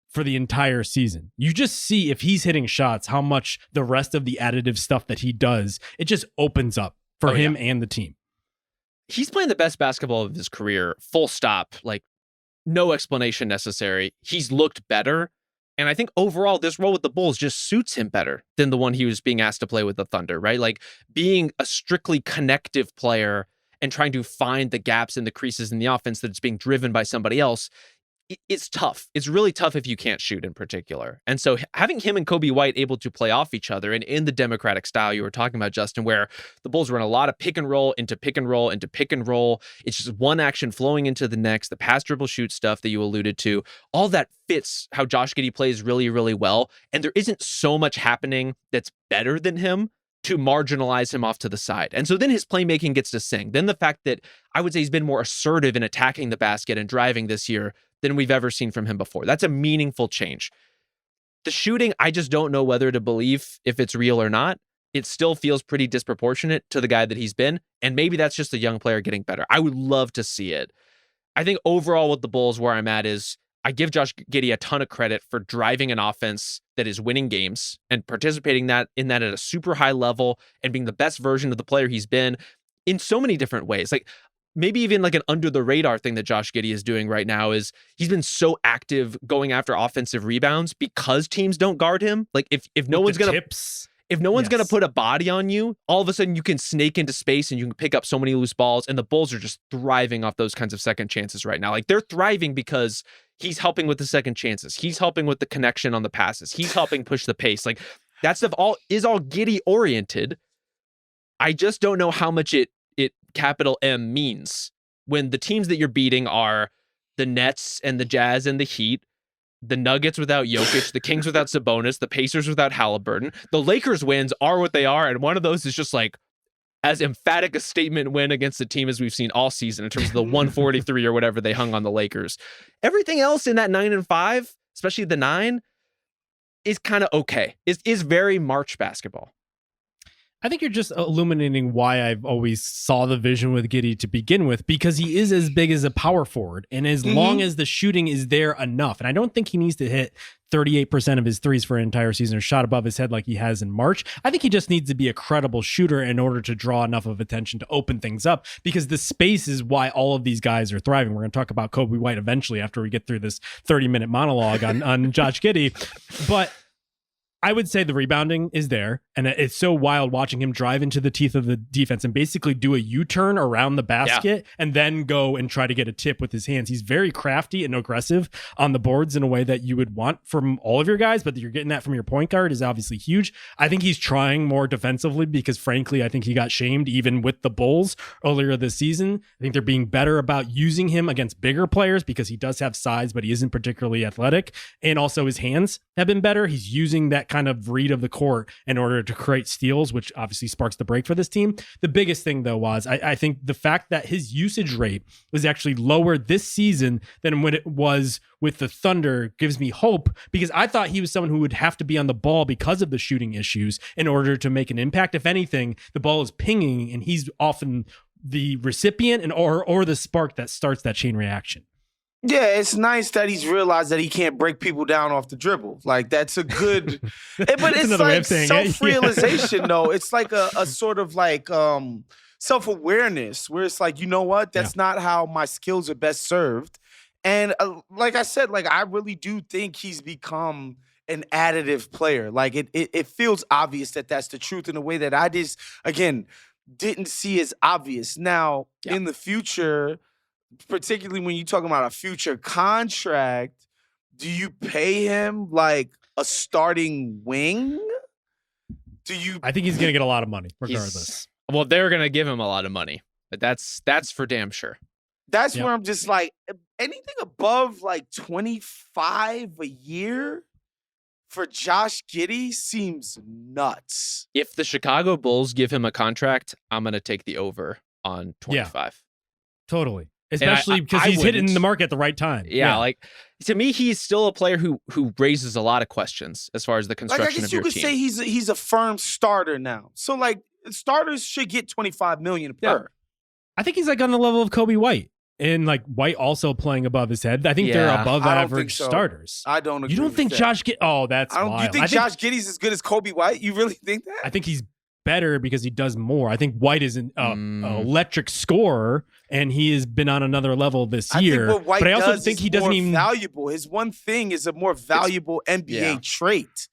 for the entire season. You just see if he's hitting shots, how much the rest of the additive stuff that he does, it just opens up for him and the team. He's playing the best basketball of his career, full stop, like no explanation necessary. He's looked better. And I think overall, this role with the Bulls just suits him better than the one he was being asked to play with the Thunder, right? Like being a strictly connective player and trying to find the gaps and the creases in the offense that's being driven by somebody else. It's tough. It's really tough if you can't shoot in particular. And so having him and Kobe White able to play off each other and in the democratic style you were talking about, Justin, where the Bulls run a lot of pick and roll into pick and roll into pick and roll. It's just one action flowing into the next, the pass dribble shoot stuff that you alluded to. All that fits how Josh Giddey plays really, really well. And there isn't so much happening that's better than him to marginalize him off to the side. And so then his playmaking gets to sing. Then the fact that I would say he's been more assertive in attacking the basket and driving this year, than we've ever seen from him before. That's a meaningful change. The shooting, I just don't know whether to believe if it's real or not. It still feels pretty disproportionate to the guy that he's been. And maybe that's just a young player getting better. I would love to see it. I think overall with the Bulls, where I'm at is I give Josh Giddey a ton of credit for driving an offense that is winning games and participating in that at a super high level and being the best version of the player he's been in so many different ways. Like maybe even like an under the radar thing that Josh Giddey is doing right now is he's been so active going after offensive rebounds because teams don't guard him. Like if no one's going to tips. If no one's going to put a body on you, all of a sudden you can snake into space and you can pick up so many loose balls. And the Bulls are just thriving off those kinds of second chances right now. Like they're thriving because he's helping with the second chances. He's helping with the connection on the passes. He's helping push the pace. Like that stuff all Giddey oriented. I just don't know how much it capital M means when the teams that you're beating are the Nets and the Jazz and the Heat, the Nuggets without Jokic, the Kings without Sabonis, the Pacers without Halliburton. The Lakers wins are what they are, and one of those is just like as emphatic a statement win against the team as we've seen all season in terms of the 143 or whatever they hung on the Lakers. Everything else in that 9-5, especially the 9, is kind of okay. Is very March basketball. I think you're just illuminating why I've always saw the vision with Giddey to begin with, because he is as big as a power forward. And as long as the shooting is there enough, and I don't think he needs to hit 38% of his threes for an entire season or shot above his head like he has in March. I think he just needs to be a credible shooter in order to draw enough of attention to open things up, because the space is why all of these guys are thriving. We're going to talk about Kobe White eventually after we get through this 30-minute monologue on Josh Giddey. But I would say the rebounding is there, and it's so wild watching him drive into the teeth of the defense and basically do a U-turn around the basket and then go and try to get a tip with his hands. He's very crafty and aggressive on the boards in a way that you would want from all of your guys, but you're getting that from your point guard is obviously huge. I think he's trying more defensively because, frankly, I think he got shamed even with the Bulls earlier this season. I think they're being better about using him against bigger players because he does have size, but he isn't particularly athletic. And also his hands have been better. He's using that kind of read of the court in order to create steals, which obviously sparks the break for this team. The biggest thing, though, was I think the fact that his usage rate was actually lower this season than when it was with the Thunder gives me hope, because I thought he was someone who would have to be on the ball because of the shooting issues in order to make an impact. If anything, the ball is pinging and he's often the recipient and or the spark that starts that chain reaction. Yeah, it's nice that he's realized that he can't break people down off the dribble. Like, that's a good... but it's like self-realization, though. It's like a sort of like self-awareness where it's like, you know what? That's not how my skills are best served. And like I said, like I really do think he's become an additive player. Like, it feels obvious that that's the truth in a way that I just, again, didn't see as obvious. Now, in the future... particularly when you're talking about a future contract, do you pay him like a starting wing? I think he's going to get a lot of money regardless. Well, they're going to give him a lot of money. But that's for damn sure. That's where I'm just like, anything above like 25 a year for Josh Giddey seems nuts. If the Chicago Bulls give him a contract, I'm going to take the over on 25. Yeah, totally. Especially because he's hitting the mark at the right time. Yeah, like to me, he's still a player who raises a lot of questions as far as the construction of your team. I guess you could say he's a firm starter now. So like starters should get $25 million per. I think he's like on the level of Kobe White, and like White also playing above his head. I think they're above average starters. I don't agree. You don't think Josh Giddey? Oh, that's wild. You think Josh Giddey's as good as Kobe White? You really think that? I think he's better because he does more. I think White is an electric scorer, and he has been on another level this year. But I also think he doesn't even valuable. His one thing is a more valuable NBA trait.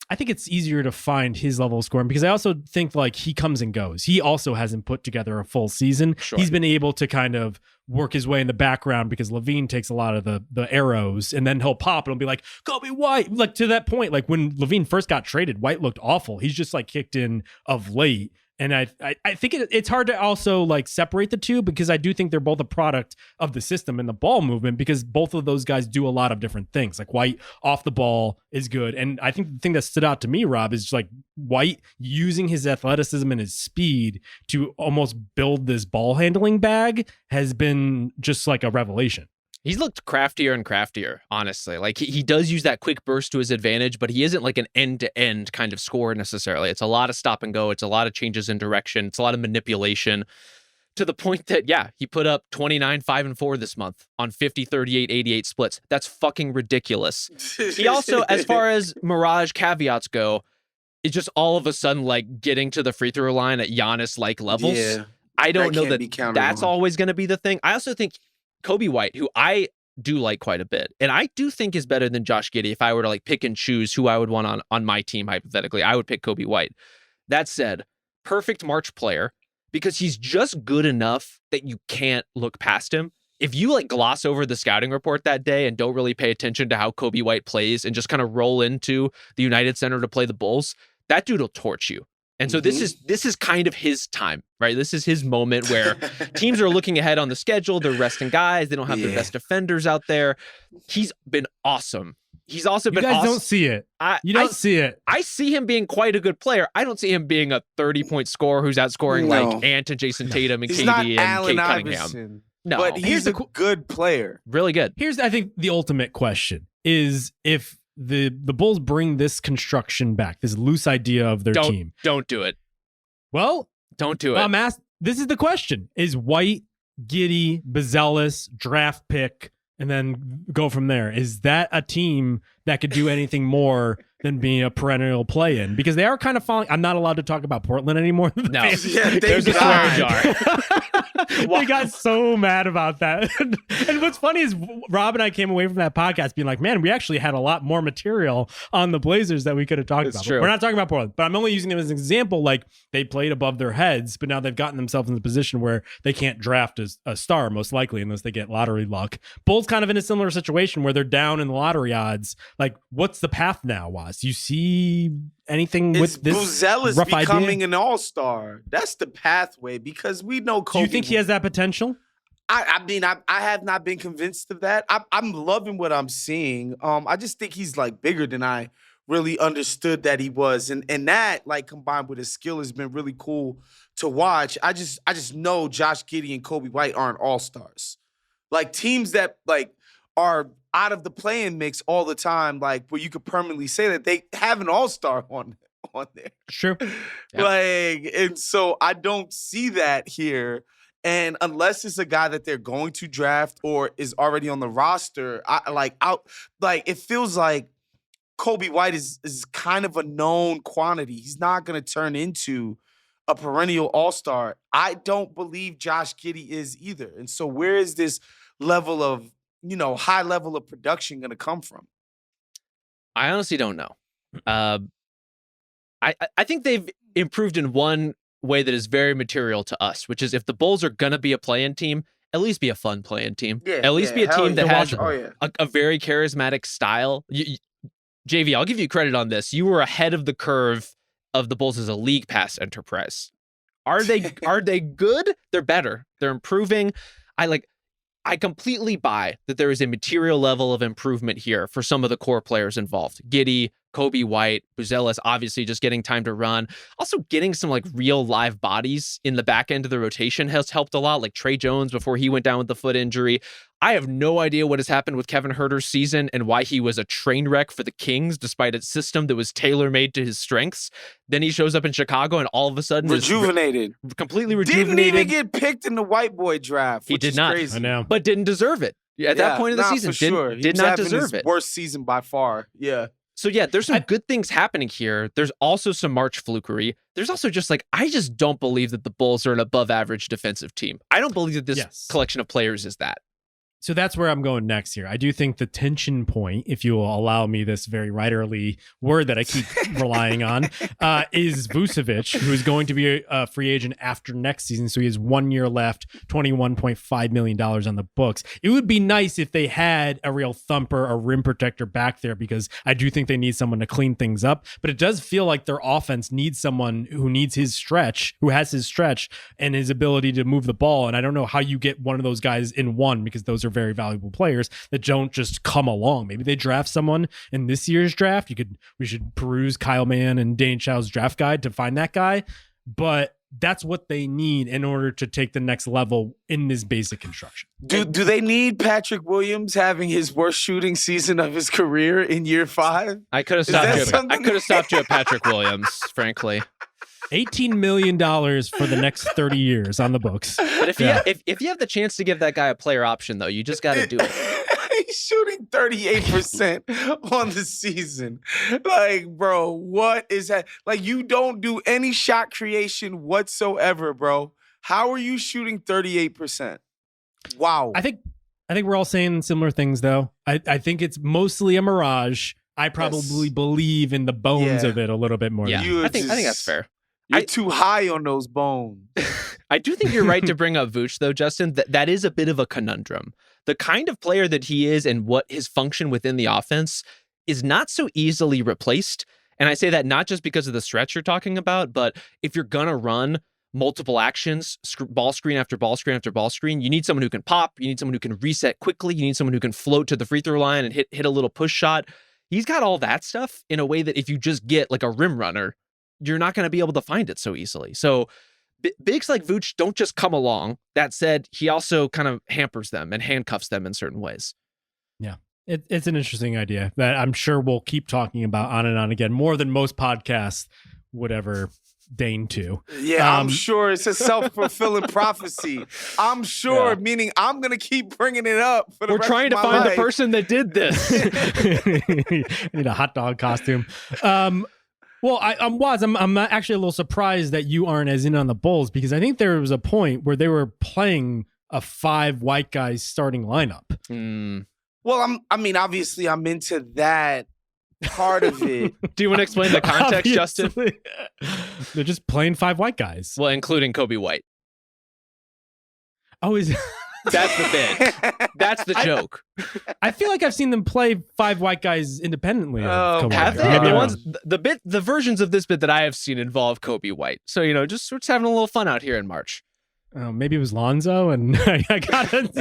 I think it's easier to find his level of scoring because I also think like he comes and goes. He also hasn't put together a full season. Sure. He's been able to kind of work his way in the background because Levine takes a lot of the arrows, and then he'll pop and he'll be like, Kobe White. Like to that point, like when Levine first got traded, White looked awful. He's just like kicked in of late. And I think it's hard to also like separate the two because I do think they're both a product of the system and the ball movement because both of those guys do a lot of different things. Like White off the ball is good. And I think the thing that stood out to me, Rob, is just like White using his athleticism and his speed to almost build this ball handling bag has been just like a revelation. He's looked craftier and craftier, honestly. Like he does use that quick burst to his advantage, but he isn't like an end-to-end kind of scorer necessarily. It's a lot of stop and go. It's a lot of changes in direction. It's a lot of manipulation to the point that, yeah, he put up 29, 5, and 4 this month on 50, 38, 88 splits. That's fucking ridiculous. He also, as far as Mirage caveats go, is just all of a sudden like getting to the free throw line at Giannis-like levels. Yeah, I don't know that that's on. always going to be the thing. I also think Kobe White, who I do like quite a bit, and I do think is better than Josh Giddey. If I were to like pick and choose who I would want on my team, hypothetically, I would pick Kobe White. That said, perfect March player because he's just good enough that you can't look past him. If you like gloss over the scouting report that day and don't really pay attention to how Kobe White plays and just kind of roll into the United Center to play the Bulls, that dude will torch you. And so this is kind of his time, right? This is his moment where teams are looking ahead on the schedule. They're resting guys. They don't have the best defenders out there. He's been awesome. He's also been awesome. You guys don't see it. You don't see it. I see him being quite a good player. I don't see him being a 30-point scorer who's outscoring like Ant and Jason Tatum and he's KD not and Allen Cade Iverson, Cunningham. No, but he's a good player. Really good. Here's, I think, the ultimate question is if the Bulls bring this construction back, this loose idea of their team. Don't do it. Well, don't do it. I'm asked. This is the question: is White, Giddey, Buzelis, draft pick, and then go from there? Is that a team that could do anything more than being a perennial play-in? Because they are kind of falling. I'm not allowed to talk about Portland anymore. No, there's a swear jar. They got so mad about that. And what's funny is Rob and I came away from that podcast being like, man, we actually had a lot more material on the Blazers that we could have talked about. True. We're not talking about Portland, but I'm only using them as an example. Like, they played above their heads, but now they've gotten themselves in the position where they can't draft a star, most likely, unless they get lottery luck. Bulls kind of in a similar situation where they're down in the lottery odds. Like, what's the path now, Wos? Do you see anything with this Buzelis rough becoming idea? an all-star? That's the pathway, because we know Kobe. Do you think he has that potential? I mean, I have not been convinced of that. I'm loving what I'm seeing. I just think he's like bigger than I really understood that he was, and that, like, combined with his skill, has been really cool to watch. I just know Josh Giddey and Kobe White aren't all-stars. Like, teams that like are out of the play-in mix all the time, like, where you could permanently say that they have an all-star on there. Sure. Yeah. Like, and so I don't see that here. And unless it's a guy that they're going to draft or is already on the roster, it feels like Kobe White is kind of a known quantity. He's not going to turn into a perennial all-star. I don't believe Josh Giddey is either. And so where is this level of, high level of production going to come from? I honestly don't know. I think they've improved in one way that is very material to us, which is if the Bulls are going to be a play-in team, at least be a fun play-in team. Yeah, at least be a team that has a very charismatic style. JV, I'll give you credit on this. You were ahead of the curve of the Bulls as a league pass enterprise. Are they good? They're better. They're improving. I completely buy that there is a material level of improvement here for some of the core players involved. Giddey, Kobe White, Buzelis, obviously just getting time to run. Also getting some like real live bodies in the back end of the rotation has helped a lot, like Trey Jones before he went down with the foot injury. I have no idea what has happened with Kevin Huerter's season and why he was a train wreck for the Kings despite a system that was tailor-made to his strengths. Then he shows up in Chicago and all of a sudden rejuvenated. Completely rejuvenated. Didn't even get picked in the white boy draft. He did not. Crazy. I know. But didn't deserve it. At that point of the season, did not deserve it. Worst season by far. Yeah. So yeah, there's some good things happening here. There's also some March flukery. There's also just like, I just don't believe that the Bulls are an above average defensive team. I don't believe that this collection of players is that. So that's where I'm going next here. I do think the tension point, if you will allow me this very writerly word that I keep relying on, is Vucevic, who is going to be a free agent after next season. So he has 1 year left, $21.5 million on the books. It would be nice if they had a real thumper, a rim protector back there, because I do think they need someone to clean things up. But it does feel like their offense needs someone who needs his stretch, who has his stretch and his ability to move the ball. And I don't know how you get one of those guys in one, because those are very valuable players that don't just come along. Maybe they draft someone in this year's draft. We should peruse Kyle Mann and Dane Chow's draft guide to find that guy. But that's what they need in order to take the next level in this basic construction. Do they need Patrick Williams having his worst shooting season of his career in year 5? I could have stopped you at Patrick Williams, frankly. $18 million for the next 30 years on the books. But if you have the chance to give that guy a player option, though, you just got to do it. He's shooting 38% on the season. Like, bro, what is that? Like, you don't do any shot creation whatsoever, bro. How are you shooting 38%? Wow. I think we're all saying similar things, though. I think it's mostly a mirage. I probably believe in the bones of it a little bit more. Yeah, I think that's fair. You're too high on those bones. I do think you're right to bring up Vooch, though, Justin. That is a bit of a conundrum. The kind of player that he is and what his function within the offense is not so easily replaced. And I say that not just because of the stretch you're talking about, but if you're going to run multiple actions, ball screen after ball screen after ball screen, you need someone who can pop. You need someone who can reset quickly. You need someone who can float to the free throw line and hit a little push shot. He's got all that stuff in a way that if you just get like a rim runner, you're not going to be able to find it so easily. So bigs like Vooch don't just come along. That said, he also kind of hampers them and handcuffs them in certain ways. Yeah, it's an interesting idea that I'm sure we'll keep talking about on and on again, more than most podcasts would ever deign to. Yeah, I'm sure it's a self-fulfilling prophecy. I'm sure, meaning I'm going to keep bringing it up for the rest trying of to my find life. the person that did this. Need a hot dog costume. Well, I'm actually a little surprised that you aren't as in on the Bulls, because I think there was a point where they were playing a 5 white guys starting lineup. Well, obviously I'm into that part of it. Do you want to explain the context, Justin? They're just playing 5 white guys. Well, including Kobe White. Oh, that's the bit. That's the joke. I feel like I've seen them play 5 white guys independently. Have they? The versions of this bit that I have seen involve Kobe White. So, we're just having a little fun out here in March. Oh, maybe it was Lonzo, and I got it.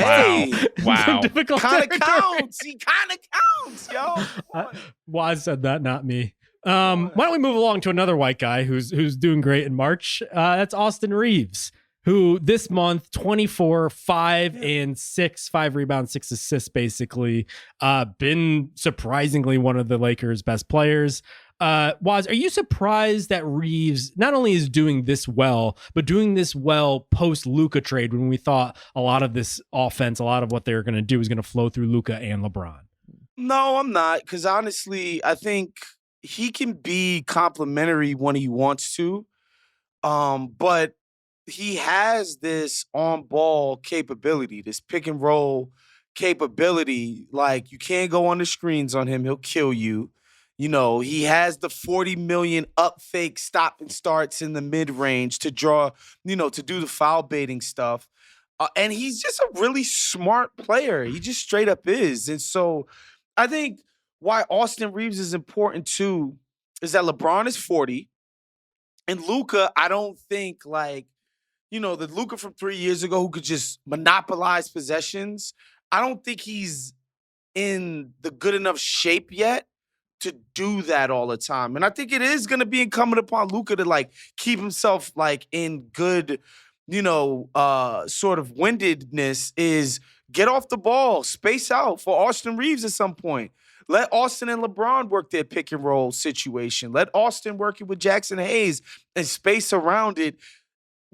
Wow. Difficult kind of counts. He kind of counts, yo. Waz said that, not me. Why don't we move along to another white guy who's doing great in March? That's Austin Reaves, who this month 24, 5 and 6, 5 rebounds, 6 assists, basically. Been surprisingly one of the Lakers' best players. Waz, are you surprised that Reaves not only is doing this well, but doing this well post Luka trade, when we thought a lot of this offense, a lot of what they were going to do was going to flow through Luka and LeBron? No, I'm not, because honestly, I think he can be complimentary when he wants to, but he has this on-ball capability, this pick and roll capability. Like, you can't go on the screens on him; he'll kill you. He has the 40 million up fake stop and starts in the mid-range to draw, to do the foul baiting stuff. And he's just a really smart player. He just straight up is. And so I think why Austin Reaves is important too is that LeBron is 40. And Luka, I don't think the Luka from 3 years ago who could just monopolize possessions, I don't think he's in the good enough shape yet to do that all the time. And I think it is going to be incumbent upon Luka to keep himself in good, sort of windedness, is get off the ball, space out for Austin Reaves at some point. Let Austin and LeBron work their pick and roll situation. Let Austin work it with Jackson Hayes and space around it,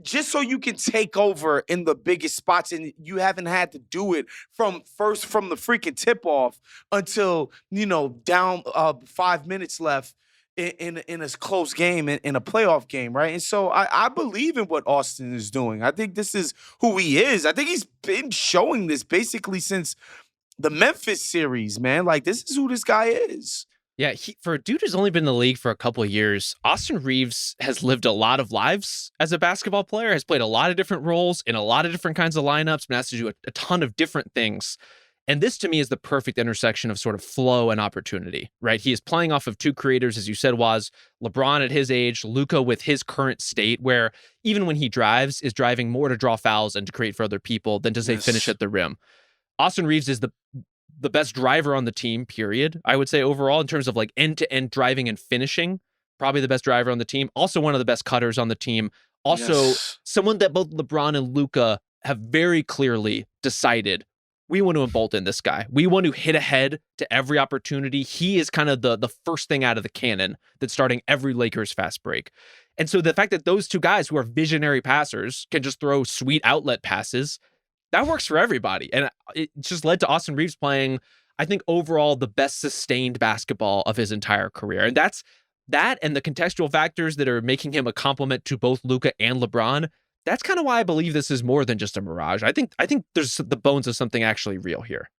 just so you can take over in the biggest spots, and you haven't had to do it from the freaking tip-off until, down 5 minutes left in a close game, in a playoff game, right? And so I believe in what Austin is doing. I think this is who he is. I think he's been showing this basically since the Memphis series, man. This is who this guy is. Yeah, for a dude who's only been in the league for a couple of years, Austin Reaves has lived a lot of lives as a basketball player, has played a lot of different roles in a lot of different kinds of lineups, and has to do a ton of different things. And this, to me, is the perfect intersection of sort of flow and opportunity, right? He is playing off of 2 creators, as you said, was LeBron at his age, Luka with his current state, where even when he drives, is driving more to draw fouls and to create for other people than to, say, finish at the rim. Austin Reaves is the best driver on the team, period. I would say overall, in terms of end-to-end driving and finishing, probably the best driver on the team. Also one of the best cutters on the team. Also, someone that both LeBron and Luka have very clearly decided, we want to embolden this guy. We want to hit ahead to every opportunity. He is kind of the first thing out of the cannon that's starting every Lakers fast break. And so the fact that those two guys who are visionary passers can just throw sweet outlet passes, that works for everybody. And it just led to Austin Reaves playing, I think, overall the best sustained basketball of his entire career. And that's that, and the contextual factors that are making him a complement to both Luka and LeBron. That's kind of why I believe this is more than just a mirage. I think there's the bones of something actually real here.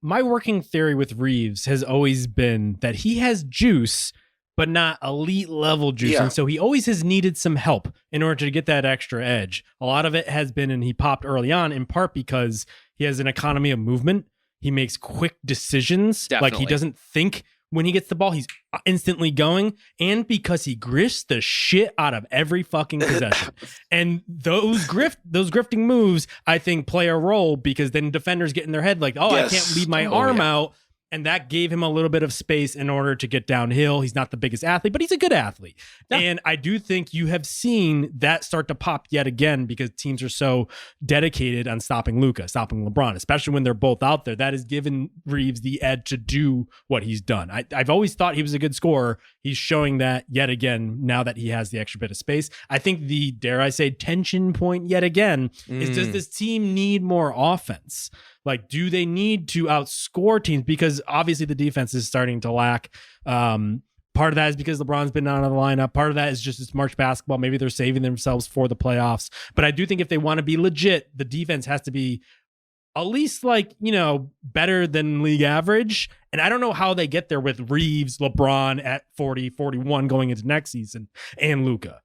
My working theory with Reaves has always been that he has juice, but not elite level juice. Yeah. And so he always has needed some help in order to get that extra edge. A lot of it has been, and he popped early on, in part because he has an economy of movement. He makes quick decisions. Definitely. Like, he doesn't think when he gets the ball, he's instantly going. And because he grifts the shit out of every fucking possession. And those grifting moves, I think, play a role, because then defenders get in their head like, oh, Yes. I can't leave my arm out. And that gave him a little bit of space in order to get downhill. He's not the biggest athlete, but he's a good athlete. Yeah. And I do think you have seen that start to pop yet again, because teams are so dedicated on stopping Luka, stopping LeBron, especially when they're both out there. That has given Reaves the edge to do what he's done. I've always thought he was a good scorer. He's showing that yet again now that he has the extra bit of space. I think the, dare I say, tension point yet again is, does this team need more offense? Like, do they need to outscore teams? Because obviously the defense is starting to lack. Part of that is because LeBron's been out of the lineup. Part of that is just it's March basketball. Maybe they're saving themselves for the playoffs. But I do think if they want to be legit, the defense has to be at least, like, better than league average. And I don't know how they get there with Reaves, LeBron at 40, 41 going into next season, and Luka.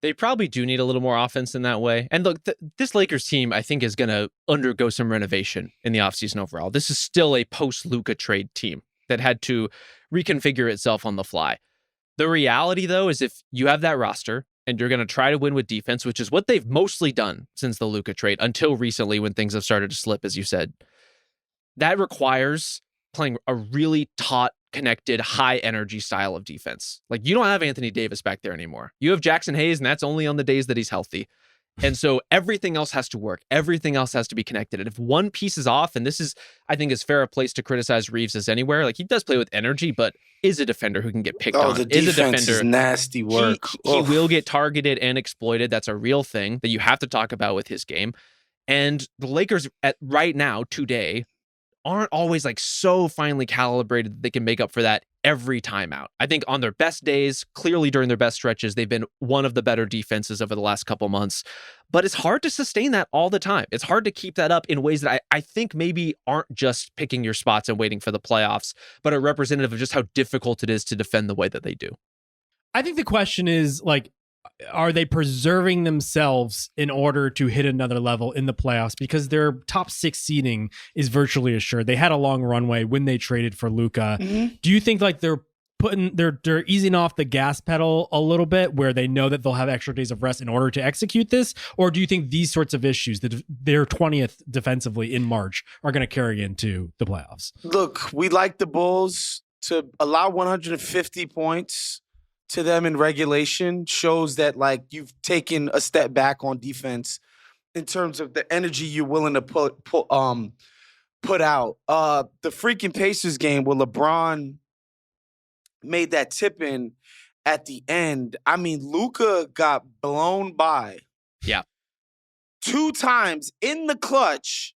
They probably do need a little more offense in that way. And look, this Lakers team, I think, is going to undergo some renovation in the offseason overall. This is still a post-Luka trade team that had to reconfigure itself on the fly. The reality, though, is if you have that roster and you're going to try to win with defense, which is what they've mostly done since the Luka trade, until recently when things have started to slip, as you said, that requires playing a really taut, connected, high energy style of defense. Like, you don't have Anthony Davis back there anymore. You have Jackson Hayes, and that's only on the days that he's healthy. And so everything else has to work. Everything else has to be connected. And if one piece is off, and this is, I think, as fair a place to criticize Reaves as anywhere, like, he does play with energy, but is a defender who can get picked on. The defense is nasty work. He will get targeted and exploited. That's a real thing that you have to talk about with his game. And the Lakers right now, today, aren't always like so finely calibrated that they can make up for that every time out. I think on their best days, clearly during their best stretches, they've been one of the better defenses over the last couple months. But it's hard to sustain that all the time. It's hard to keep that up in ways that I think maybe aren't just picking your spots and waiting for the playoffs, but are representative of just how difficult it is to defend the way that they do. I think the question is, like, are they preserving themselves in order to hit another level in the playoffs? Because their top 6 seeding is virtually assured. They had a long runway when they traded for Luka. Mm-hmm. Do you think, like, they're easing off the gas pedal a little bit, where they know that they'll have extra days of rest in order to execute this? Or do you think these sorts of issues, that they're 20th defensively in March, are going to carry into the playoffs? Look, we like the Bulls to allow 150 points to them in regulation shows that, like, you've taken a step back on defense in terms of the energy you're willing to put out. The freaking Pacers game where LeBron made that tip in at the end. I mean, Luka got blown by. Yeah. 2 times in the clutch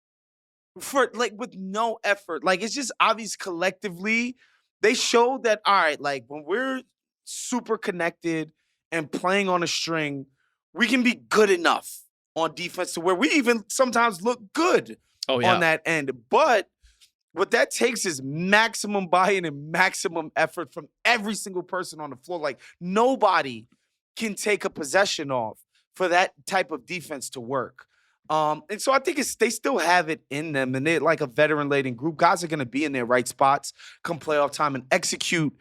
for, like, with no effort. Like, it's just obvious collectively they showed that, all right, like, when we're super connected and playing on a string, we can be good enough on defense to where we even sometimes look good on that end. But what that takes is maximum buy-in and maximum effort from every single person on the floor. Like, nobody can take a possession off for that type of defense to work. And so I think they still have it in them, and they're like a veteran-laden group. Guys are going to be in their right spots come playoff time and execute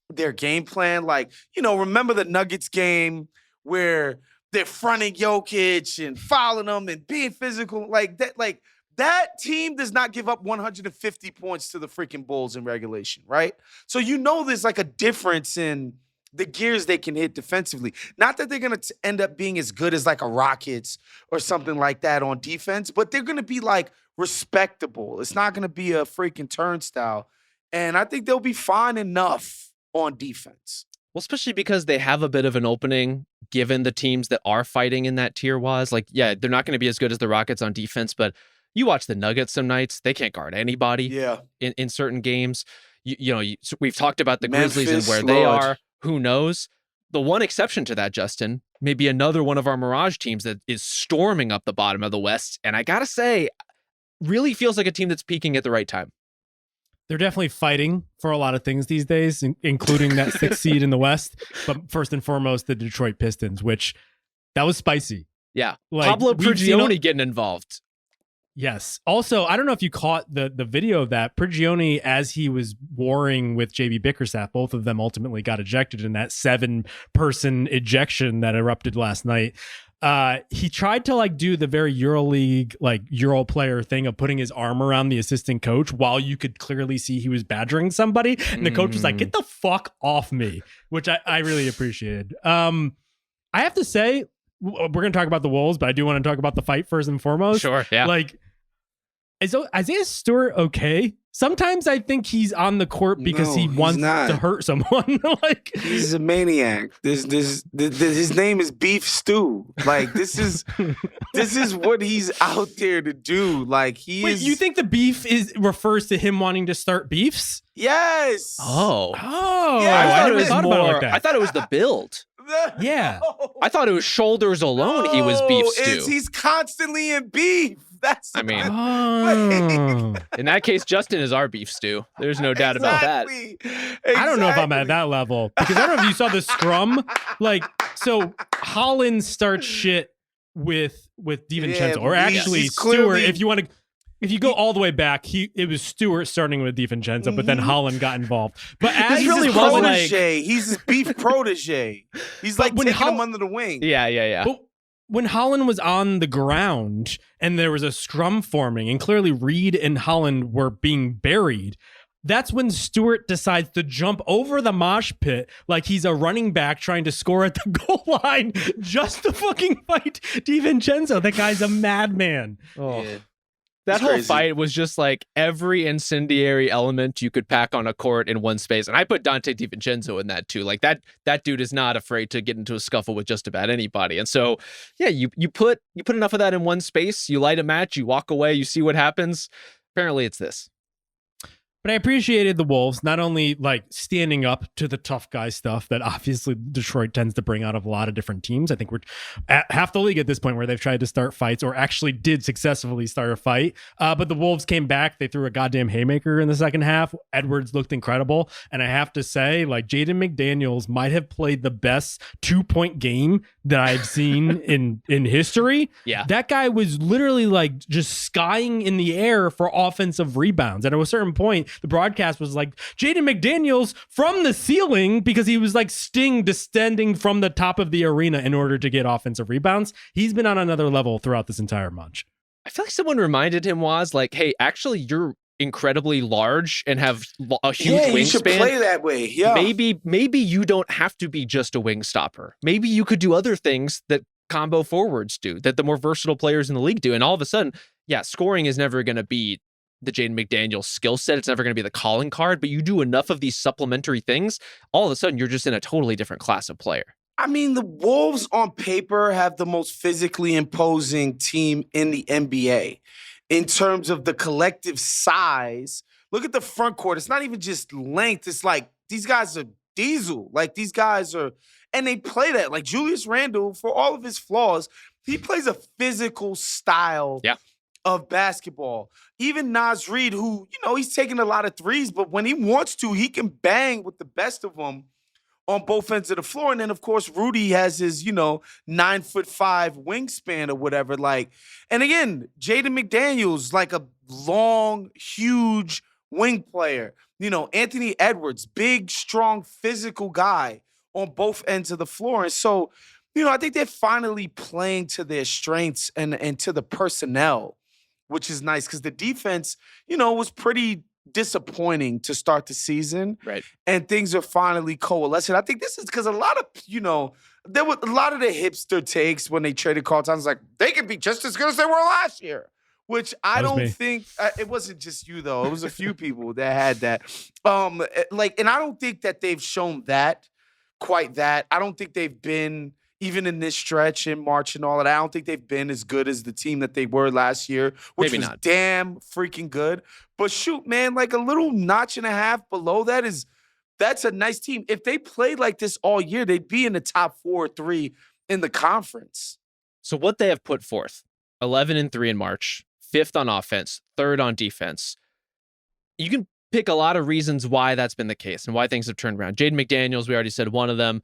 their game plan. Like, remember the Nuggets game where they're fronting Jokic and fouling him and being physical like that. Like, that team does not give up 150 points to the freaking Bulls in regulation, right? So there's like a difference in the gears they can hit defensively. Not that they're going to end up being as good as like a Rockets or something like that on defense, but they're going to be like respectable. It's not going to be a freaking turnstile. And I think they'll be fine enough on defense. Well, especially because they have a bit of an opening given the teams that are fighting in that tier was. Like, yeah, they're not going to be as good as the Rockets on defense, but you watch the Nuggets some nights, they can't guard anybody in certain games. We've talked about the Memphis, Grizzlies and where they are. Who knows? The one exception to that, Justin, may be another one of our Mirage teams that is storming up the bottom of the West. And I got to say, really feels like a team that's peaking at the right time. They're definitely fighting for a lot of things these days, including that 6th seed in the West. But first and foremost, the Detroit Pistons, which that was spicy. Yeah. Like, Pablo Prigioni getting involved. Yes. Also, I don't know if you caught the video of that. Prigioni, as he was warring with JB Bickerstaff, both of them ultimately got ejected in that 7-person ejection that erupted last night. He tried to like do the very EuroLeague, like Euro player thing of putting his arm around the assistant coach while you could clearly see he was badgering somebody. And the coach was like, get the fuck off me, which I really appreciated. I have to say, we're going to talk about the Wolves, but I do want to talk about the fight first and foremost. Sure. Yeah. Like, is Isaiah Stewart okay? Sometimes I think he's on the court because he wants to hurt someone. Like, he's a maniac. His name is Beef Stew. Like, this is what he's out there to do. Like, Wait, you think the beef refers to him wanting to start beefs? Yes. Oh. Yeah, I thought it was the build. Yeah. I thought it was shoulders alone. He was Beef Stew. He's constantly in beef. In that case, Justin is our Beef Stew. There's no doubt about that. Exactly. I don't know if I'm at that level because I don't know if you saw the scrum. Like, so Holland starts shit with DiVincenzo, or actually Stewart. If you go all the way back, it was Stewart starting with DiVincenzo, but then Holland got involved. But as he's really his wasn't protege. He's his beef protege. He's like taking him under the wing. Yeah. But when Holland was on the ground and there was a scrum forming, and clearly Reed and Holland were being buried, that's when Stewart decides to jump over the mosh pit like he's a running back trying to score at the goal line just to fucking fight DiVincenzo. That guy's a madman. Oh. Yeah. That whole fight was just like every incendiary element you could pack on a court in one space. And I put Dante DiVincenzo in that too. Like that dude is not afraid to get into a scuffle with just about anybody. And so, yeah, you put enough of that in one space, you light a match, you walk away, you see what happens. Apparently it's this. But I appreciated the Wolves not only like standing up to the tough guy stuff that obviously Detroit tends to bring out of a lot of different teams. I think we're at half the league at this point where they've tried to start fights or actually did successfully start a fight. But the Wolves came back. They threw a goddamn haymaker in the second half. Edwards looked incredible. And I have to say, like, Jaden McDaniels might have played the best 2-point game that I've seen in history. Yeah. That guy was literally like just skying in the air for offensive rebounds. And at a certain point, the broadcast was like, Jaden McDaniels from the ceiling, because he was like descending from the top of the arena in order to get offensive rebounds. He's been on another level throughout this entire match. I feel like someone reminded him like, hey, actually, you're incredibly large and have a huge wingspan. You should play that way. Yeah. Maybe you don't have to be just a wing stopper. Maybe you could do other things that combo forwards do, that the more versatile players in the league do. And all of a sudden, yeah, scoring is never going to be the Jaden McDaniels skill set. It's never going to be the calling card, but you do enough of these supplementary things, all of a sudden you're just in a totally different class of player. I mean, the Wolves on paper have the most physically imposing team in the NBA in terms of the collective size. Look at the front court. It's not even just length. It's like these guys are diesel. Like these guys are, and they play that. Like Julius Randle, for all of his flaws, he plays a physical style of basketball. Even Naz Reid, who, he's taking a lot of threes, but when he wants to, he can bang with the best of them on both ends of the floor. And then, of course, Rudy has his, 9'5" wingspan or whatever. Like, and again, Jaden McDaniels, like a long, huge wing player. Anthony Edwards, big, strong, physical guy on both ends of the floor. And so, I think they're finally playing to their strengths and to the personnel, which is nice because the defense, was pretty disappointing to start the season. Right. And things are finally coalescing. I think this is because a lot of, there were a lot of the hipster takes when they traded Karl Towns, like, they could be just as good as they were last year. Which I don't think, it wasn't just you, though. It was a few people that had that. And I don't think that they've shown quite that. I don't think they've been, even in this stretch in March and all of that, I don't think they've been as good as the team that they were last year, which Maybe was not. damn freaking good. But shoot, man, like a little notch and a half below that's a nice team. If they played like this all year, they'd be in the top 4 or 3 in the conference. So what they have put forth, 11-3 in March, 5th on offense, 3rd on defense. You can pick a lot of reasons why that's been the case and why things have turned around. Jaden McDaniels, we already said one of them.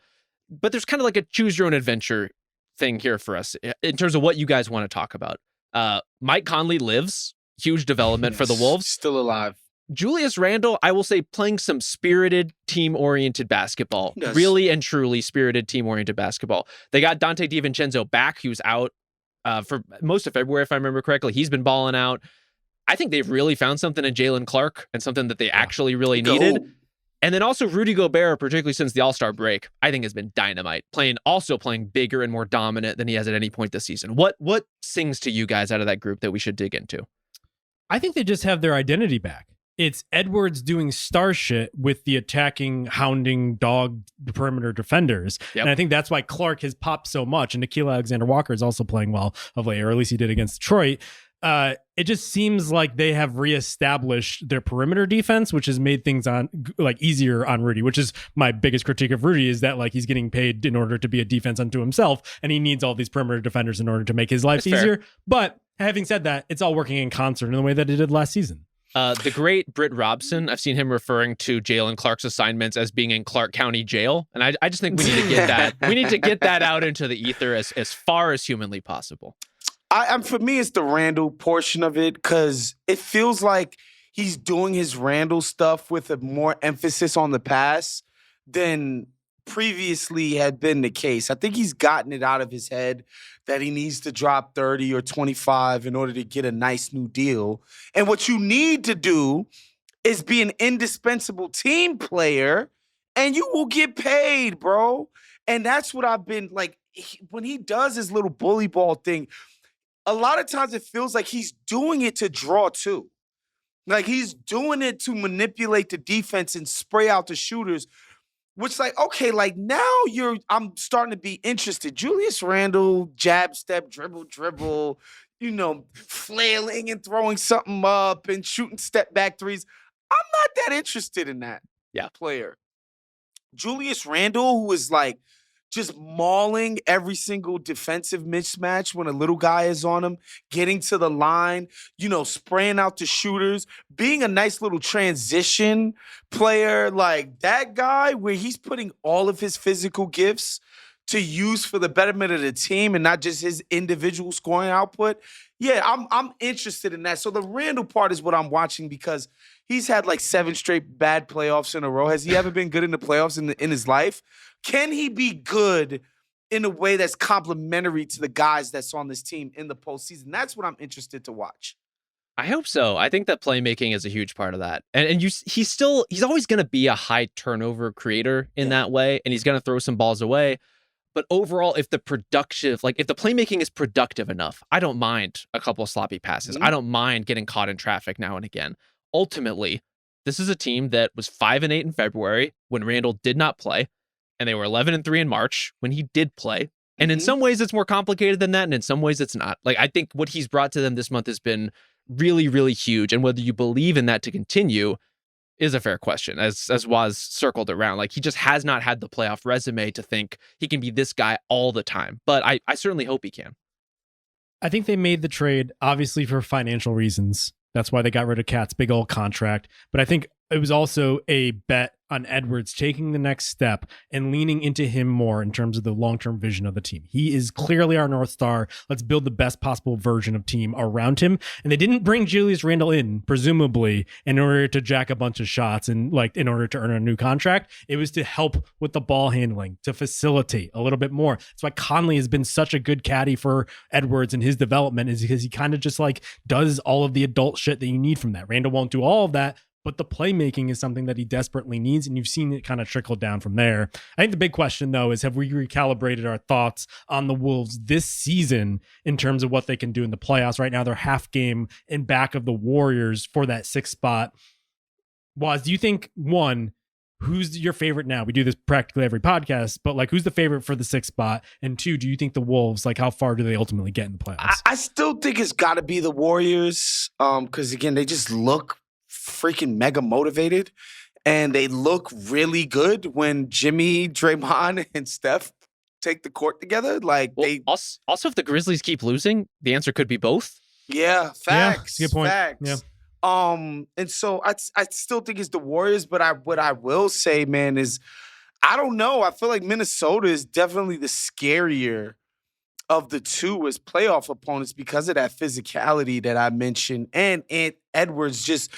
But there's kind of like a choose your own adventure thing here for us in terms of what you guys want to talk about. Mike Conley lives. Huge development for the Wolves. Still alive. Julius Randle, I will say, playing some spirited, team-oriented basketball. Yes. Really and truly spirited, team-oriented basketball. They got Dante DiVincenzo back. He was out for most of February, if I remember correctly. He's been balling out. I think they've really found something in Jalen Clark and something that they actually really needed. And then also Rudy Gobert, particularly since the All-Star break, I think has been dynamite. Playing bigger and more dominant than he has at any point this season. What sings to you guys out of that group that we should dig into? I think they just have their identity back. It's Edwards doing star shit with the attacking, hounding, dog perimeter defenders. Yep. And I think that's why Clark has popped so much. And Nikhil Alexander-Walker is also playing well of late, or at least he did against Detroit. It just seems like they have reestablished their perimeter defense, which has made things easier on Rudy, which is my biggest critique of Rudy, is that he's getting paid in order to be a defense unto himself. And he needs all these perimeter defenders in order to make his life easier. Fair. But having said that, it's all working in concert in the way that it did last season. The great Britt Robson, I've seen him referring to Jalen Clark's assignments as being in Clark County Jail. And I just think we need to get that. We need to get that out into the ether as far as humanly possible. For me, it's the Randle portion of it, because it feels like he's doing his Randle stuff with a more emphasis on the pass than previously had been the case. I think he's gotten it out of his head that he needs to drop 30 or 25 in order to get a nice new deal. And what you need to do is be an indispensable team player, and you will get paid, bro. And that's what I've been like, when he does his little bully ball thing, a lot of times it feels like he's doing it to draw too. Like he's doing it to manipulate the defense and spray out the shooters, which okay, now I'm starting to be interested. Julius Randle, jab, step, dribble, flailing and throwing something up and shooting step back threes. I'm not that interested in that player. Julius Randle, who is just mauling every single defensive mismatch when a little guy is on him, getting to the line, spraying out the shooters, being a nice little transition player, like that guy where he's putting all of his physical gifts to use for the betterment of the team and not just his individual scoring output. Yeah, I'm interested in that. So the Randle part is what I'm watching, because he's had 7 straight bad playoffs in a row. Has he ever been good in the playoffs in his life? Can he be good in a way that's complementary to the guys that's on this team in the postseason? That's what I'm interested to watch. I hope so. I think that playmaking is a huge part of that. And he's always going to be a high turnover creator in that way, and he's going to throw some balls away. But overall, if the playmaking is productive enough, I don't mind a couple of sloppy passes. I don't mind getting caught in traffic now and again. Ultimately, this is a team that was 5-8 in February when Randle did not play, and they were 11-3 in March when he did play. And in some ways, it's more complicated than that, and in some ways, it's not. I think what he's brought to them this month has been really, really huge. And whether you believe in that to continue is a fair question, as Waz circled around. He just has not had the playoff resume to think he can be this guy all the time. But I certainly hope he can. I think they made the trade, obviously, for financial reasons. That's why they got rid of Cat's big old contract. But I think it was also a bet on Edwards taking the next step and leaning into him more in terms of the long-term vision of the team. He is clearly our North Star. Let's build the best possible version of team around him. And they didn't bring Julius Randle in, presumably, in order to jack a bunch of shots and in order to earn a new contract. It was to help with the ball handling, to facilitate a little bit more. That's why Conley has been such a good caddy for Edwards and his development, is because he kind of just does all of the adult shit that you need from that. Randle won't do all of that, but the playmaking is something that he desperately needs, and you've seen it kind of trickle down from there. I think the big question, though, is have we recalibrated our thoughts on the Wolves this season in terms of what they can do in the playoffs? Right now, they're half game in back of the Warriors for that 6th spot. Waz, do you think, one, who's your favorite now? We do this practically every podcast, but like, who's the favorite for the 6th spot? And 2, do you think the Wolves, like, how far do they ultimately get in the playoffs? I still think it's got to be the Warriors because, again, they just look freaking mega motivated, and they look really good when Jimmy, Draymond, and Steph take the court together. Like, also, if the Grizzlies keep losing, the answer could be both. Yeah, facts. Yeah, good point. Facts. Yeah. And so I still think it's the Warriors, but what I will say, man, is I don't know. I feel like Minnesota is definitely the scarier of the two as playoff opponents because of that physicality that I mentioned. And Edwards just,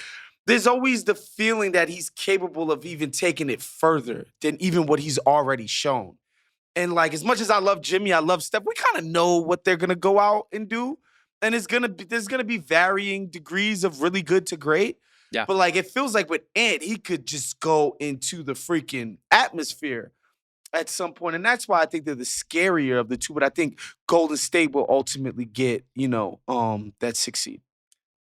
there's always the feeling that he's capable of even taking it further than even what he's already shown. And like, as much as I love Jimmy, I love Steph, we kind of know what they're going to go out and do. And there's gonna be varying degrees of really good to great. Yeah. But like, it feels like with Ant, he could just go into the freaking atmosphere at some point. And that's why I think they're the scarier of the two. But I think Golden State will ultimately get, that 6 seed.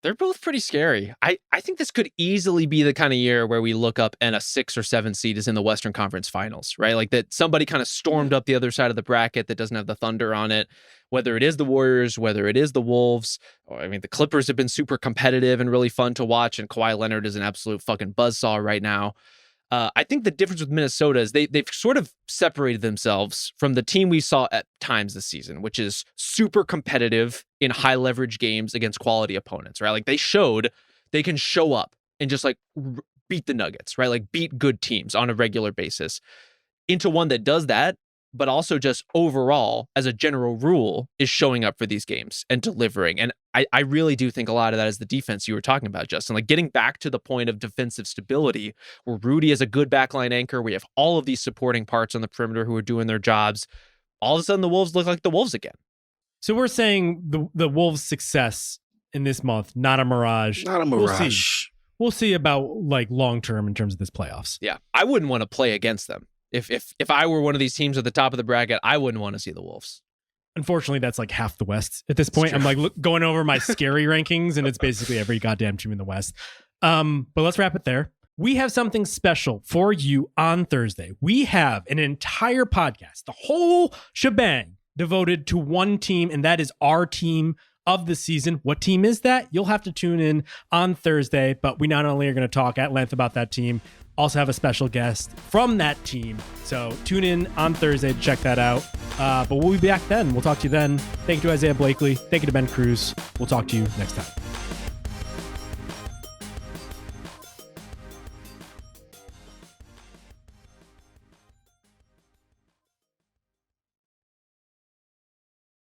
They're both pretty scary. I think this could easily be the kind of year where we look up and a 6 or 7 seed is in the Western Conference Finals, right? Like that somebody kind of stormed up the other side of the bracket that doesn't have the Thunder on it, whether it is the Warriors, whether it is the Wolves. The Clippers have been super competitive and really fun to watch, and Kawhi Leonard is an absolute fucking buzzsaw right now. I think the difference with Minnesota is they've sort of separated themselves from the team we saw at times this season, which is super competitive in high leverage games against quality opponents, right? Like they showed they can show up and just like beat the Nuggets, right? Like beat good teams on a regular basis, into one that does that, but also just overall, as a general rule, is showing up for these games and delivering. And I really do think a lot of that is the defense you were talking about, Justin. Like getting back to the point of defensive stability, where Rudy is a good backline anchor. We have all of these supporting parts on the perimeter who are doing their jobs. All of a sudden, the Wolves look like the Wolves again. So we're saying the Wolves' success in this month, not a mirage. Not a mirage. We'll see about like long-term in terms of this playoffs. Yeah, I wouldn't want to play against them. If I were one of these teams at the top of the bracket, I wouldn't want to see the Wolves. Unfortunately, that's like half the West at this point. I'm like going over my scary rankings, and it's basically every goddamn team in the West. But let's wrap it there. We have something special for you on Thursday. We have an entire podcast, the whole shebang, devoted to one team, and that is our team of the season. What team is that? You'll have to tune in on Thursday, but we not only are going to talk at length about that team, also have a special guest from that team. So tune in on Thursday to check that out. But we'll be back then. We'll talk to you then. Thank you to Isaiah Blakely. Thank you to Ben Cruz. We'll talk to you next time.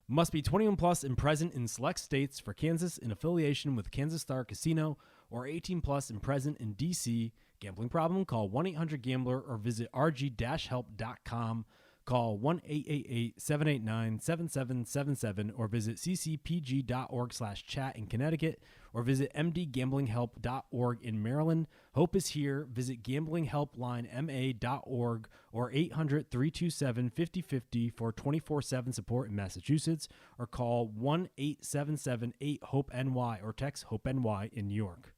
Must be 21 plus and present in select states for Kansas in affiliation with Kansas Star Casino, or 18 plus and present in DC. Gambling problem? Call 1-800-GAMBLER or visit rg-help.com. Call 1-888-789-7777 or visit ccpg.org/chat in Connecticut, or visit mdgamblinghelp.org in Maryland. Hope is here. Visit gamblinghelplinema.org or 800-327-5050 for 24/7 support in Massachusetts, or call 1-877-8-HOPE-NY or text HOPE-NY in New York.